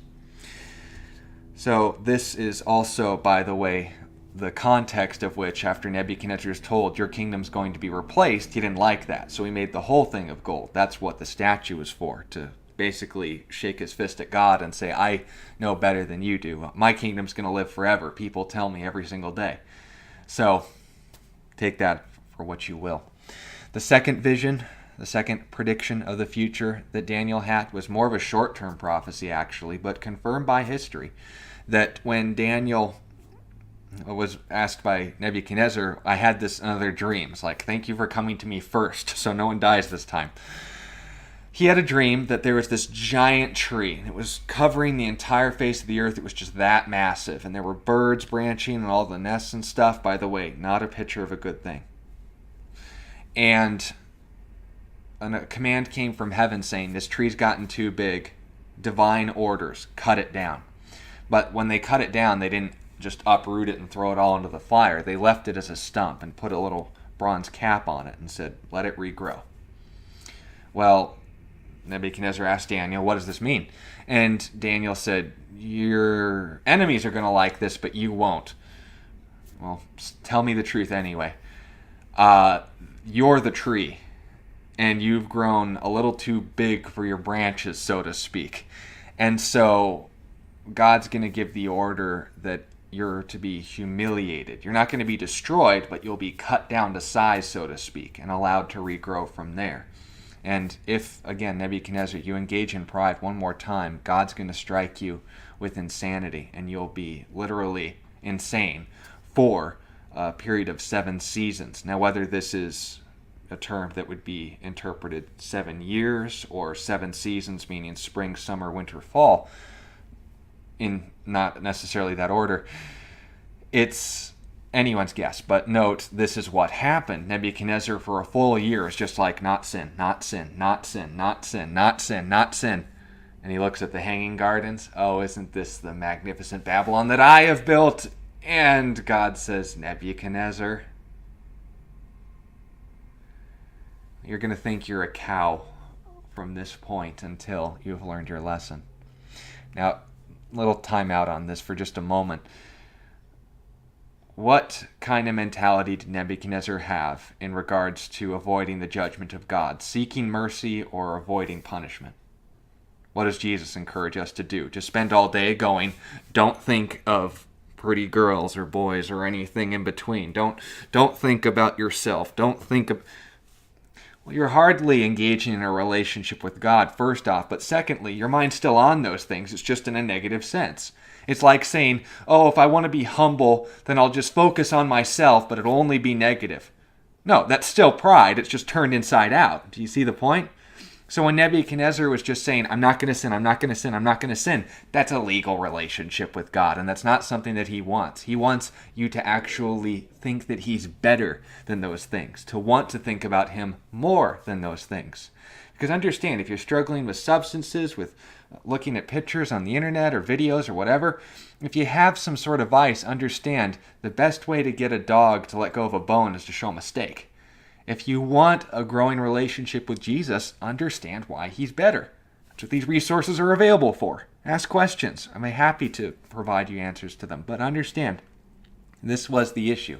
A: So this is also, by the way, the context of which, after Nebuchadnezzar is told, your kingdom's going to be replaced, he didn't like that. So he made the whole thing of gold. That's what the statue was for, to basically shake his fist at God and say, I know better than you do. My kingdom's going to live forever. People tell me every single day. So take that for what you will. The second vision, the second prediction of the future that Daniel had was more of a short-term prophecy, actually, but confirmed by history, that when Daniel was asked by Nebuchadnezzar, I had this another dream. It's like, thank you for coming to me first, so no one dies this time. He had a dream that there was this giant tree, and it was covering the entire face of the earth. It was just that massive, and there were birds branching and all the nests and stuff. By the way, not a picture of a good thing. And a command came from heaven saying, this tree's gotten too big. Divine orders, cut it down. But when they cut it down, they didn't just uproot it and throw it all into the fire. They left it as a stump and put a little bronze cap on it and said, let it regrow. Well, Nebuchadnezzar asked Daniel, what does this mean? And Daniel said, your enemies are going to like this, but you won't. Well, tell me the truth anyway. You're the tree, and you've grown a little too big for your branches, so to speak. And so God's going to give the order that you're to be humiliated. You're not going to be destroyed, but you'll be cut down to size, so to speak, and allowed to regrow from there. And if, again, Nebuchadnezzar, you engage in pride one more time, God's going to strike you with insanity, and you'll be literally insane for a period of 7 seasons. Now, whether this is a term that would be interpreted 7 years or 7 seasons, meaning spring, summer, winter, fall, in not necessarily that order, it's anyone's guess. But note, this is what happened. Nebuchadnezzar for a full year is just like, not sin, not sin, not sin, not sin, not sin, not sin. And he looks at the hanging gardens. Oh, isn't this the magnificent Babylon that I have built? And God says, Nebuchadnezzar, you're going to think you're a cow from this point until you have learned your lesson. Now, little time out on this for just a moment. What kind of mentality did Nebuchadnezzar have in regards to avoiding the judgment of God, seeking mercy or avoiding punishment? What does Jesus encourage us to do? Just spend all day going, don't think of pretty girls or boys or anything in between. Don't think about yourself. Don't think of... Well, you're hardly engaging in a relationship with God, first off. But secondly, your mind's still on those things. It's just in a negative sense. It's like saying, oh, if I want to be humble, then I'll just focus on myself, but it'll only be negative. No, that's still pride. It's just turned inside out. Do you see the point? So when Nebuchadnezzar was just saying, I'm not going to sin, I'm not going to sin, I'm not going to sin, that's a legal relationship with God, and that's not something that he wants. He wants you to actually think that he's better than those things, to want to think about him more than those things. Because understand, if you're struggling with substances, with looking at pictures on the internet or videos or whatever, if you have some sort of vice, understand the best way to get a dog to let go of a bone is to show him a steak. If you want a growing relationship with Jesus, understand why he's better. That's what these resources are available for. Ask questions. I'm happy to provide you answers to them. But understand, this was the issue.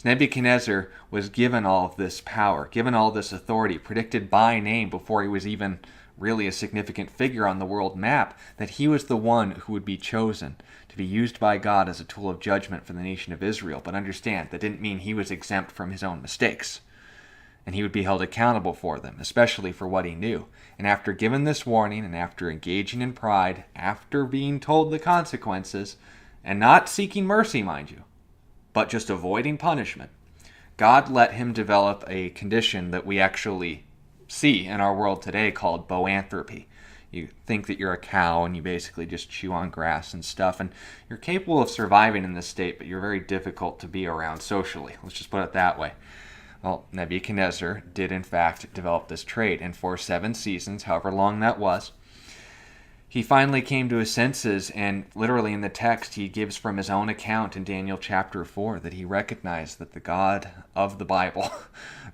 A: Nebuchadnezzar was given all of this power, given all this authority, predicted by name before he was even really a significant figure on the world map, that he was the one who would be chosen to be used by God as a tool of judgment for the nation of Israel. But understand, that didn't mean he was exempt from his own mistakes. And he would be held accountable for them, especially for what he knew. And after giving this warning, and after engaging in pride, after being told the consequences, and not seeking mercy, mind you, but just avoiding punishment, God let him develop a condition that we actually see in our world today called boanthropy. You think that you're a cow and you basically just chew on grass and stuff, and you're capable of surviving in this state, but you're very difficult to be around socially. Let's just put it that way. Well, Nebuchadnezzar did in fact develop this trait, and for 7 seasons, however long that was, he finally came to his senses, and literally in the text he gives from his own account in Daniel chapter 4 that he recognized that the God of the Bible,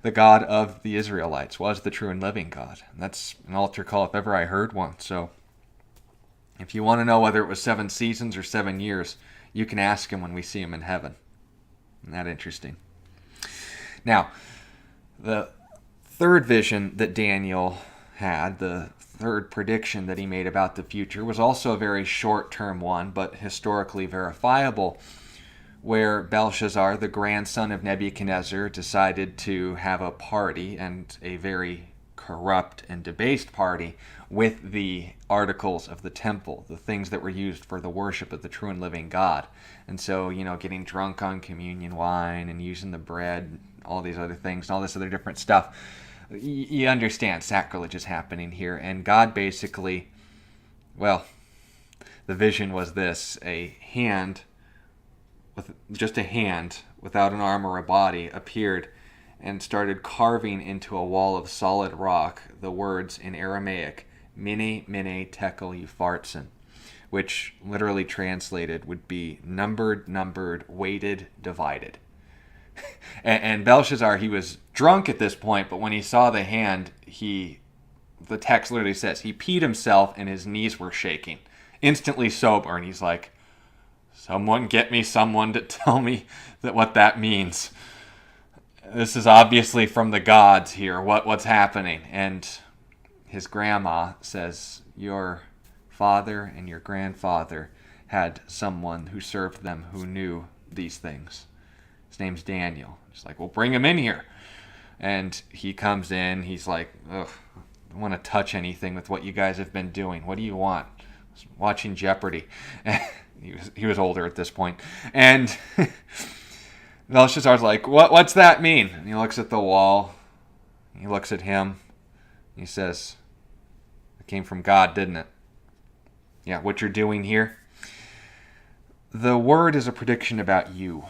A: the God of the Israelites, was the true and living God. And that's an altar call if ever I heard one. So if you want to know whether it was 7 seasons or 7 years, you can ask him when we see him in heaven. Isn't that interesting? Now, the third vision that Daniel had, the third prediction that he made about the future, was also a very short-term one, but historically verifiable, where Belshazzar, the grandson of Nebuchadnezzar, decided to have a party, and a very corrupt and debased party, with the articles of the temple, the things that were used for the worship of the true and living God. And so, getting drunk on communion wine and using the bread, all these other things, and all this other different stuff. You understand sacrilege is happening here. And God basically, well, the vision was this: a hand, with just a hand, without an arm or a body, appeared and started carving into a wall of solid rock the words in Aramaic, Mene, Mene, Tekel, Upharsin, which literally translated would be numbered, weighted, divided. And Belshazzar, he was drunk at this point, but when he saw the hand, the text literally says, he peed himself and his knees were shaking. Instantly sober, and he's like, someone get me someone to tell me what that means. This is obviously from the gods here, what's happening. And his grandma says, your father and your grandfather had someone who served them who knew these things. His name's Daniel. She's like, well, bring him in here. And he comes in. He's like, ugh, I don't want to touch anything with what you guys have been doing. What do you want? I was watching Jeopardy. He was older at this point. And Belshazzar's like, what's that mean? And he looks at the wall. He looks at him. He says, it came from God, didn't it? Yeah, what you're doing here. The word is a prediction about you.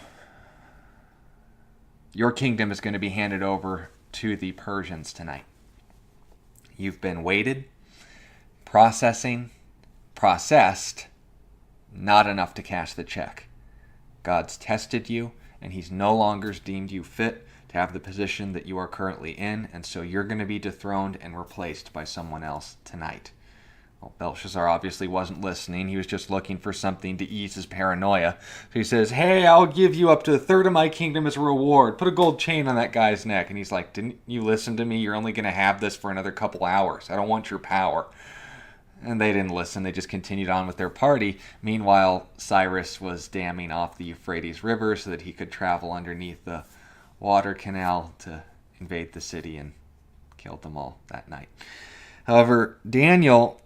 A: Your kingdom is going to be handed over to the Persians tonight. You've been weighted, processed, not enough to cash the check. God's tested you, and he's no longer deemed you fit to have the position that you are currently in, and so you're going to be dethroned and replaced by someone else tonight. Well, Belshazzar obviously wasn't listening. He was just looking for something to ease his paranoia. So he says, hey, I'll give you up to a third of my kingdom as a reward. Put a gold chain on that guy's neck. And he's like, didn't you listen to me? You're only going to have this for another couple hours. I don't want your power. And they didn't listen. They just continued on with their party. Meanwhile, Cyrus was damming off the Euphrates River so that he could travel underneath the water canal to invade the city, and killed them all that night. However, Daniel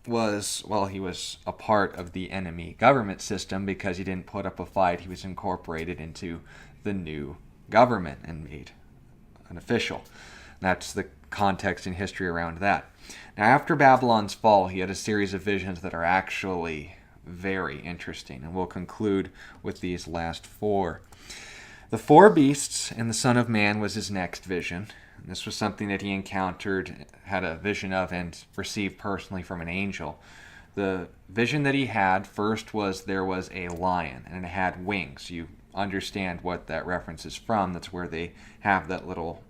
A: he was a part of the enemy government system because he didn't put up a fight. He was incorporated into the new government and made an official. That's the context and history around that. Now, after Babylon's fall, he had a series of visions that are actually very interesting, and we'll conclude with these last four. The four beasts and the Son of Man was his next vision. This was something that he encountered, had a vision of, and received personally from an angel. The vision that he had first was there was a lion, and it had wings. You understand what that reference is from. That's where they have that little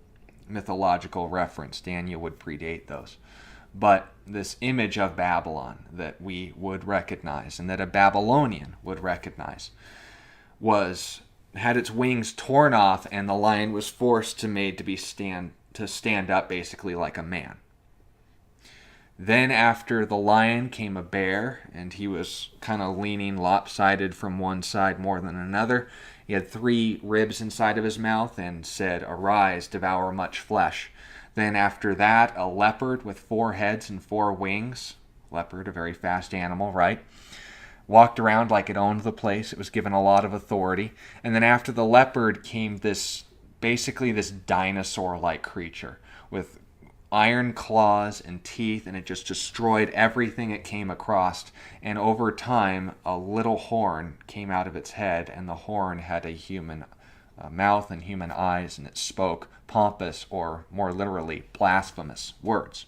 A: mythological reference. Daniel would predate those. But this image of Babylon that we would recognize, and that a Babylonian would recognize, had its wings torn off, and the lion was forced to stand up basically like a man. Then after the lion came a bear, and he was kind of leaning lopsided from one side more than another. He had 3 ribs inside of his mouth and said, "Arise, devour much flesh." Then after that, a leopard with 4 heads and 4 wings. Leopard, a very fast animal, right? Walked around like it owned the place. It was given a lot of authority. And then after the leopard came this dinosaur-like creature with iron claws and teeth, and it just destroyed everything it came across. And over time, a little horn came out of its head, and the horn had a human mouth and human eyes, and it spoke pompous, or more literally, blasphemous words.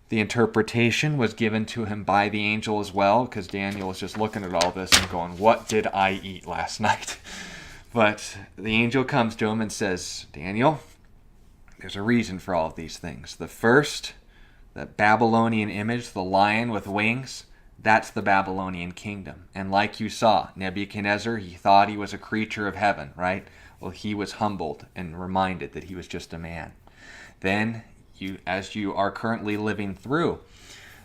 A: The interpretation was given to him by the angel as well, because Daniel was just looking at all this and going, what did I eat last night? But the angel comes to him and says, Daniel, there's a reason for all of these things. The first, that Babylonian image, the lion with wings, that's the Babylonian kingdom. And like you saw, Nebuchadnezzar, he thought he was a creature of heaven, right? Well, he was humbled and reminded that he was just a man. Then, as you are currently living through,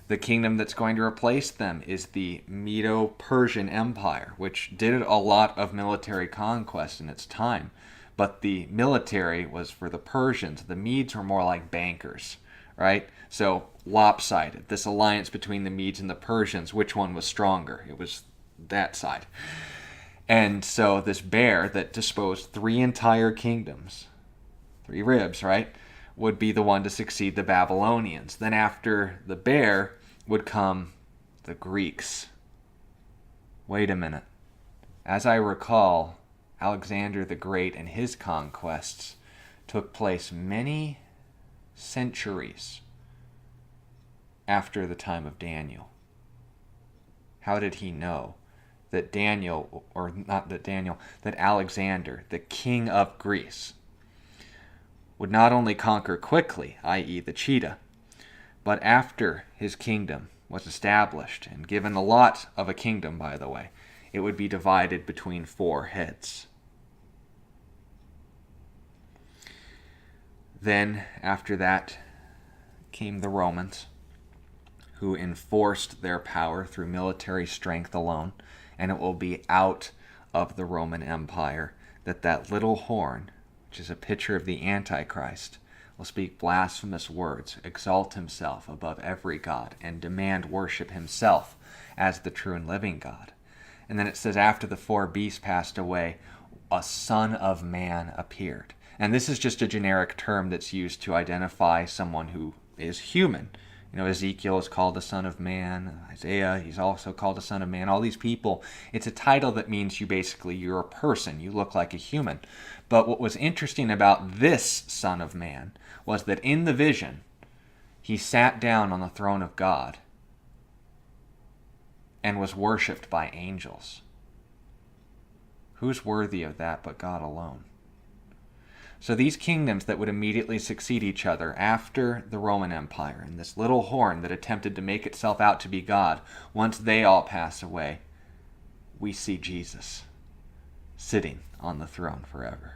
A: the kingdom that's going to replace them is the Medo-Persian Empire, which did a lot of military conquest in its time. But the military was for the Persians. The Medes were more like bankers, right? So lopsided. This alliance between the Medes and the Persians, which one was stronger? It was that side. And so this bear that disposed 3 entire kingdoms, 3 ribs, right, would be the one to succeed the Babylonians. Then after the bear would come the Greeks. Wait a minute. As I recall, Alexander the Great and his conquests took place many centuries after the time of Daniel. How did he know that that Alexander, the king of Greece, would not only conquer quickly, i.e. the cheetah, but after his kingdom was established and given a lot of a kingdom, by the way, it would be divided between 4 heads. Then, after that, came the Romans, who enforced their power through military strength alone, and it will be out of the Roman Empire that little horn, which is a picture of the Antichrist, will speak blasphemous words, exalt himself above every god, and demand worship himself as the true and living God. And then it says, after the 4 beasts passed away, a Son of Man appeared. And this is just a generic term that's used to identify someone who is human. You know, Ezekiel is called the Son of Man. Isaiah, he's also called the Son of Man. All these people, it's a title that means you're a person. You look like a human. But what was interesting about this Son of Man was that in the vision, he sat down on the throne of God and was worshipped by angels. Who's worthy of that but God alone? So these kingdoms that would immediately succeed each other after the Roman Empire, and this little horn that attempted to make itself out to be God, once they all pass away, we see Jesus sitting on the throne forever.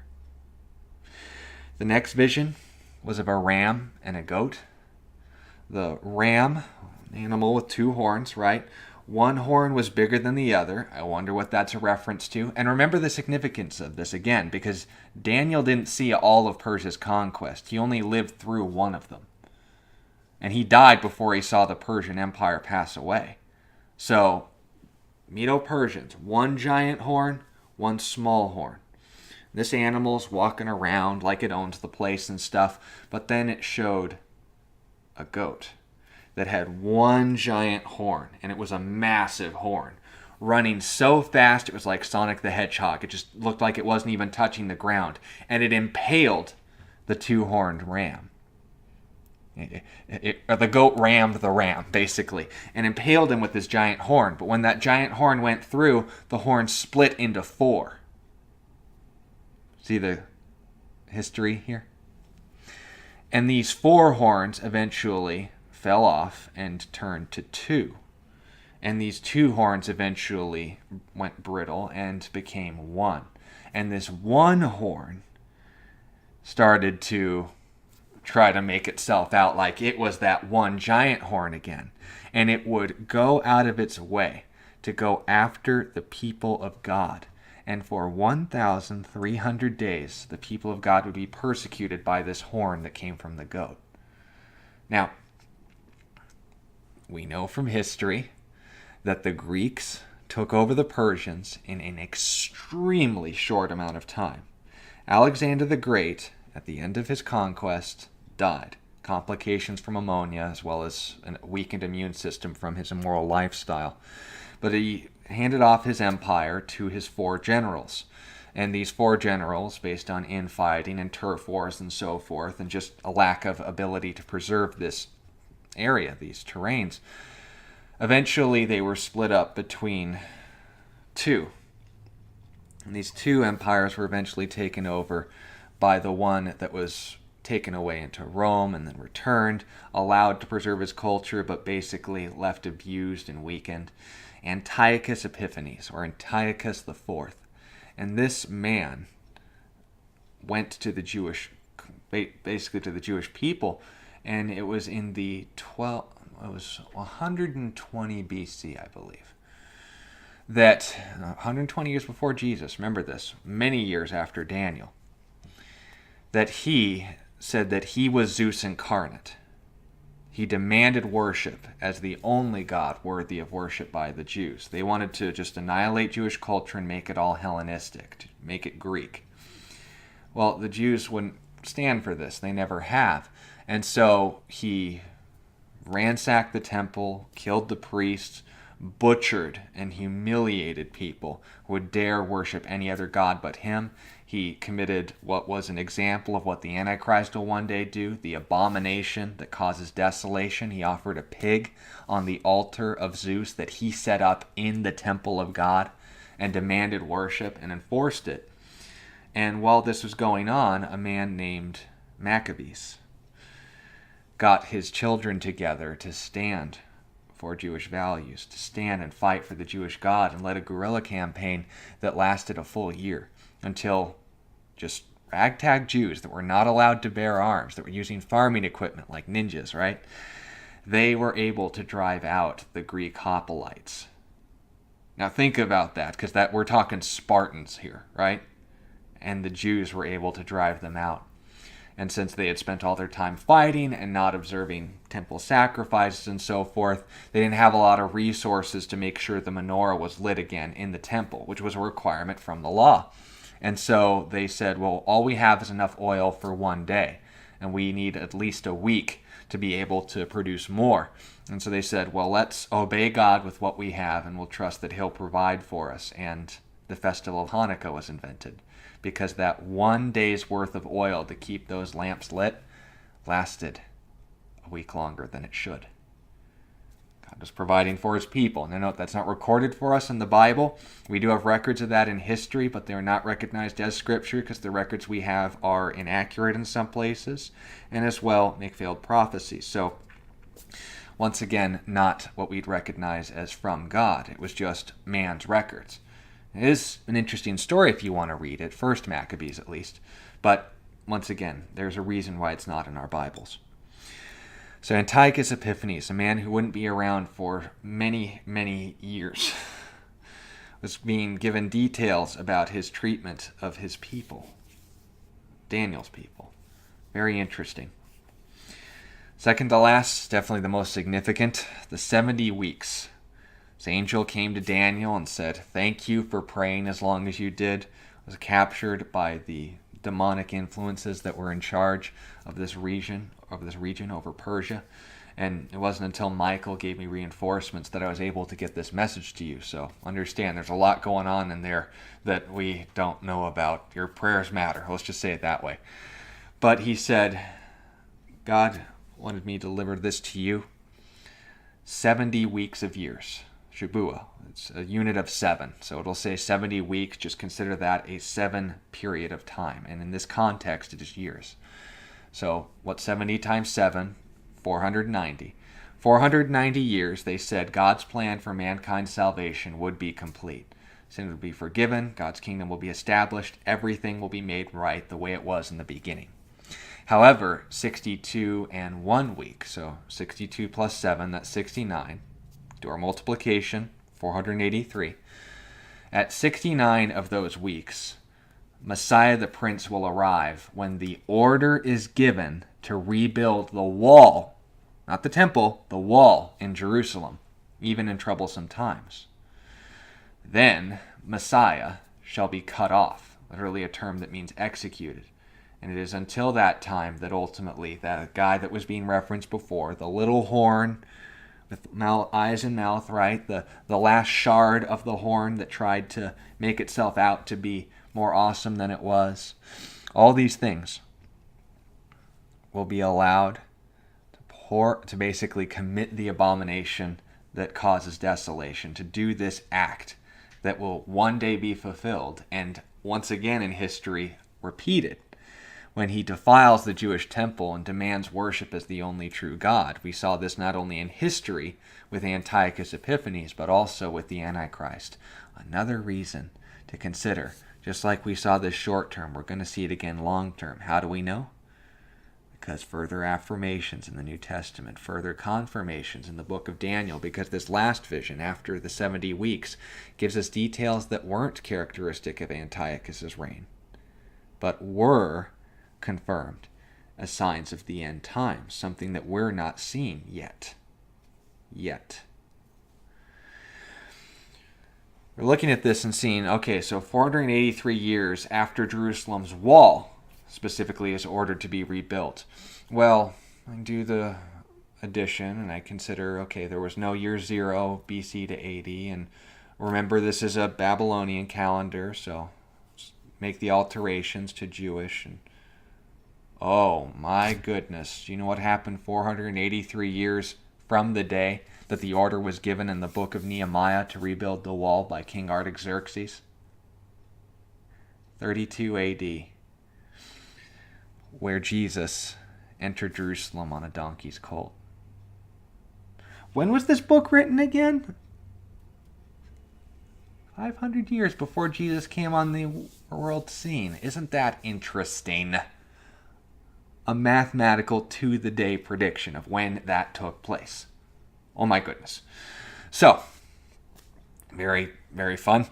A: The next vision was of a ram and a goat. The ram, an animal with two horns, right? One horn was bigger than the other. I wonder what that's a reference to. And remember the significance of this again, because Daniel didn't see all of Persia's conquest. He only lived through one of them. And he died before he saw the Persian Empire pass away. So, Medo-Persians, one giant horn, one small horn. This animal's walking around like it owns the place and stuff, but then it showed a goat that had one giant horn, and it was a massive horn, running so fast it was like Sonic the Hedgehog. It just looked like it wasn't even touching the ground, and it impaled the two-horned ram. The goat rammed the ram, basically, and impaled him with this giant horn. But when that giant horn went through, the horn split into four. See the history here? And these four horns eventually fell off and turned to two. And these two horns eventually went brittle and became one. And this one horn started to try to make itself out like it was that one giant horn again. And it would go out of its way to go after the people of God. And for 1,300 days, the people of God would be persecuted by this horn that came from the goat. Now, we know from history that the Greeks took over the Persians in an extremely short amount of time. Alexander the Great, at the end of his conquest, died. Complications from ammonia, as well as a weakened immune system from his immoral lifestyle. But he handed off his empire to his four generals. And these four generals, based on infighting and turf wars and so forth, and just a lack of ability to preserve this area, these terrains, eventually they were split up between two. And these two empires were eventually taken over by the one that was taken away into Rome and then returned, allowed to preserve his culture, but basically left abused and weakened. Antiochus Epiphanes, or Antiochus IV. And this man went to the Jewish, basically to the Jewish people, and it was in the 120 BC, I believe, that 120 years before Jesus, remember this, many years after Daniel, that he said that he was Zeus incarnate. He demanded worship as the only God worthy of worship by the Jews. They wanted to just annihilate Jewish culture and make it all Hellenistic, to make it Greek. Well, the Jews wouldn't stand for this. They never have. And so he ransacked the temple, killed the priests, butchered and humiliated people who would dare worship any other god but him. He committed what was an example of what the Antichrist will one day do, the abomination that causes desolation. He offered a pig on the altar of Zeus that he set up in the temple of God and demanded worship and enforced it. And while this was going on, a man named Maccabees got his children together to stand for Jewish values, to stand and fight for the Jewish God, and led a guerrilla campaign that lasted a full year until just ragtag Jews that were not allowed to bear arms, that were using farming equipment like ninjas, right? They were able to drive out the Greek hoplites. Now think about that, because we're talking Spartans here, right? And the Jews were able to drive them out. And since they had spent all their time fighting and not observing temple sacrifices and so forth, they didn't have a lot of resources to make sure the menorah was lit again in the temple, which was a requirement from the law. And so they said, well, all we have is enough oil for one day, and we need at least a week to be able to produce more. And so they said, well, let's obey God with what we have, and we'll trust that He'll provide for us. And the festival of Hanukkah was invented, because that one day's worth of oil to keep those lamps lit lasted a week longer than it should. God was providing for his people. Now note, that's not recorded for us in the Bible. We do have records of that in history, but they are not recognized as scripture because the records we have are inaccurate in some places, and as well make failed prophecies. So once again, not what we'd recognize as from God. It was just man's records. It is an interesting story if you want to read it, First Maccabees at least, but once again, there's a reason why it's not in our Bibles. So Antiochus Epiphanes, a man who wouldn't be around for many, many years, was being given details about his treatment of his people, Daniel's people. Very interesting. Second to last, definitely the most significant, the 70 weeks. This angel came to Daniel and said, "Thank you for praying as long as you did." Was captured by the demonic influences that were in charge of this region over Persia. And it wasn't until Michael gave me reinforcements that I was able to get this message to you. So understand, there's a lot going on in there that we don't know about. Your prayers matter. Let's just say it that way. But he said, God wanted me to deliver this to you. 70 weeks of years. Shabuah. It's a unit of 7. So it'll say 70 weeks. Just consider that a 7 period of time. And in this context, it is years. So what's 70 times 7? 490. 490 years, they said God's plan for mankind's salvation would be complete. Sin would be forgiven. God's kingdom will be established. Everything will be made right the way it was in the beginning. However, 62 and 1 week, so 62 plus 7, that's 69. Do our multiplication, 483. At 69 of those weeks, Messiah the Prince will arrive when the order is given to rebuild the wall, not the temple, the wall in Jerusalem, even in troublesome times. Then Messiah shall be cut off, literally a term that means executed. And it is until that time that ultimately that guy that was being referenced before, the little horn with eyes and mouth, right? The last shard of the horn that tried to make itself out to be more awesome than it was. All these things will be allowed to basically commit the abomination that causes desolation, to do this act that will one day be fulfilled and once again in history repeated. When he defiles the Jewish temple and demands worship as the only true God. We saw this not only in history with Antiochus Epiphanes, but also with the Antichrist. Another reason to consider. Just like we saw this short term, we're going to see it again long term. How do we know? Because further affirmations in the New Testament, further confirmations in the book of Daniel, because this last vision after the 70 weeks gives us details that weren't characteristic of Antiochus's reign, but were confirmed as signs of the end times, something that we're not seeing yet. We're looking at this and seeing, okay, so 483 years after Jerusalem's wall specifically is ordered to be rebuilt. Well, I can do the addition and I consider, okay, there was no year 0 BC to 80, and remember this is a Babylonian calendar, so make the alterations to Jewish. And oh my goodness, do you know what happened 483 years from the day that the order was given in the book of Nehemiah to rebuild the wall by King Artaxerxes? 32 AD, where Jesus entered Jerusalem on a donkey's colt. When was this book written again? 500 years before Jesus came on the world scene. Isn't that interesting? A mathematical to-the-day prediction of when that took place. Oh my goodness. So, very, very fun.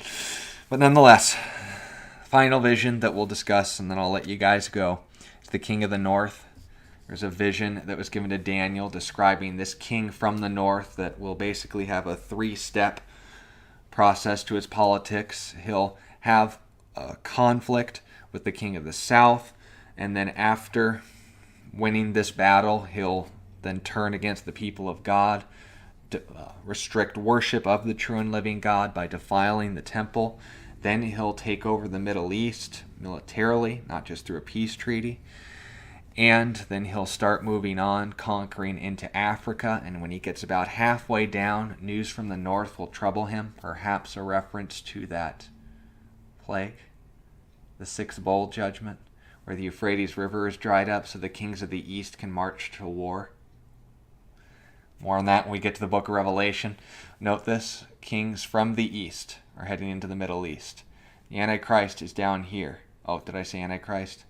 A: But nonetheless, final vision that we'll discuss, and then I'll let you guys go. It's the king of the north. There's a vision that was given to Daniel describing this king from the north that will basically have a 3-step process to his politics. He'll have a conflict with the king of the south, and then after winning this battle, he'll then turn against the people of God, restrict worship of the true and living God by defiling the temple. Then he'll take over the Middle East militarily, not just through a peace treaty. And then he'll start moving on, conquering into Africa. And when he gets about halfway down, news from the north will trouble him, perhaps a reference to that plague, the sixth bowl judgment, where the Euphrates River is dried up so the kings of the east can march to war. More on that when we get to the book of Revelation. Note this, kings from the east are heading into the Middle East. The Antichrist is down here. Oh, did I say Antichrist?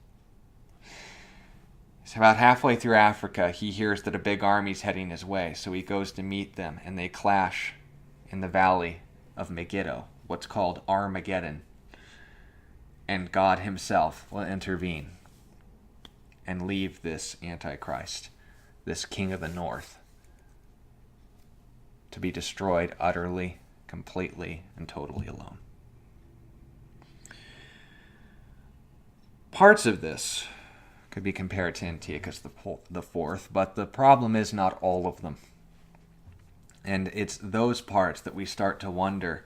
A: So about halfway through Africa, he hears that a big army's heading his way, so he goes to meet them, and they clash in the valley of Megiddo, what's called Armageddon. And God himself will intervene and leave this Antichrist, this king of the north, to be destroyed utterly, completely, and totally alone. Parts of this could be compared to Antiochus the Fourth, but the problem is not all of them. And it's those parts that we start to wonder,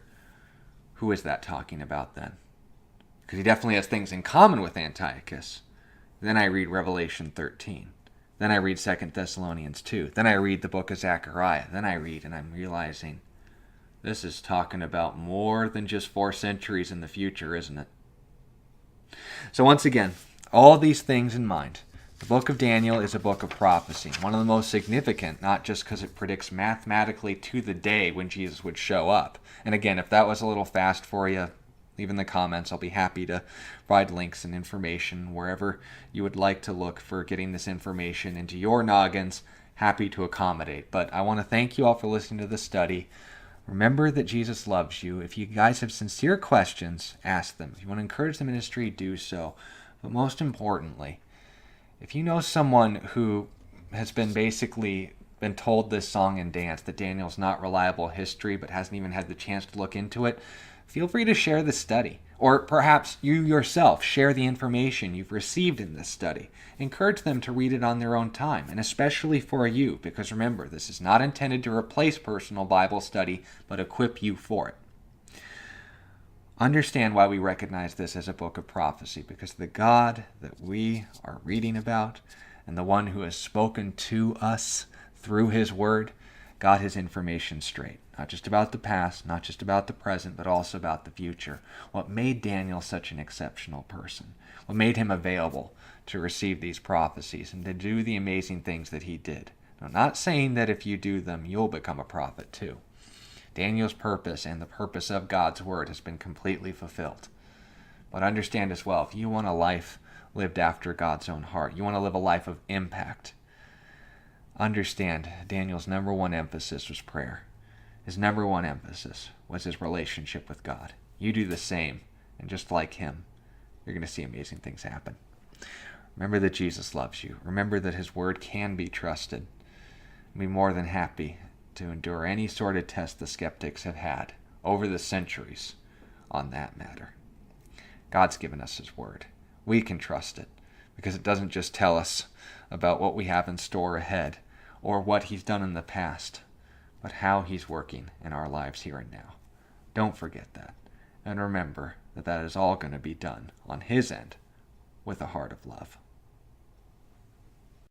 A: who is that talking about then? Because he definitely has things in common with Antiochus. Then I read Revelation 13. Then I read 2 Thessalonians 2. Then I read the book of Zechariah. Then I read, and I'm realizing this is talking about more than just 4 centuries in the future, isn't it? So once again, all these things in mind, the book of Daniel is a book of prophecy. One of the most significant, not just because it predicts mathematically to the day when Jesus would show up. And again, if that was a little fast for you, leave in the comments. I'll be happy to provide links and information wherever you would like to look for getting this information into your noggins. Happy to accommodate. But I want to thank you all for listening to the study. Remember that Jesus loves you. If you guys have sincere questions, ask them. If you want to encourage the ministry, do so. But most importantly, if you know someone who has been told this song and dance that Daniel's not reliable history but hasn't even had the chance to look into it, feel free to share the study. Or perhaps you yourself share the information you've received in this study. Encourage them to read it on their own time, and especially for you, because remember, this is not intended to replace personal Bible study, but equip you for it. Understand why we recognize this as a book of prophecy, because the God that we are reading about and the one who has spoken to us through his word got his information straight. Not just about the past, not just about the present, but also about the future. What made Daniel such an exceptional person? What made him available to receive these prophecies and to do the amazing things that he did? Now, not saying that if you do them, you'll become a prophet too. Daniel's purpose and the purpose of God's word has been completely fulfilled. But understand as well, if you want a life lived after God's own heart, you want to live a life of impact, understand Daniel's number one emphasis was prayer. His number one emphasis was his relationship with God. You do the same, and just like him, you're going to see amazing things happen. Remember that Jesus loves you. Remember that his word can be trusted. Be more than happy to endure any sort of test the skeptics have had over the centuries on that matter. God's given us his word. We can trust it because it doesn't just tell us about what we have in store ahead or what he's done in the past, but how he's working in our lives here and now. Don't forget that. And remember that that is all going to be done on his end with a heart of love.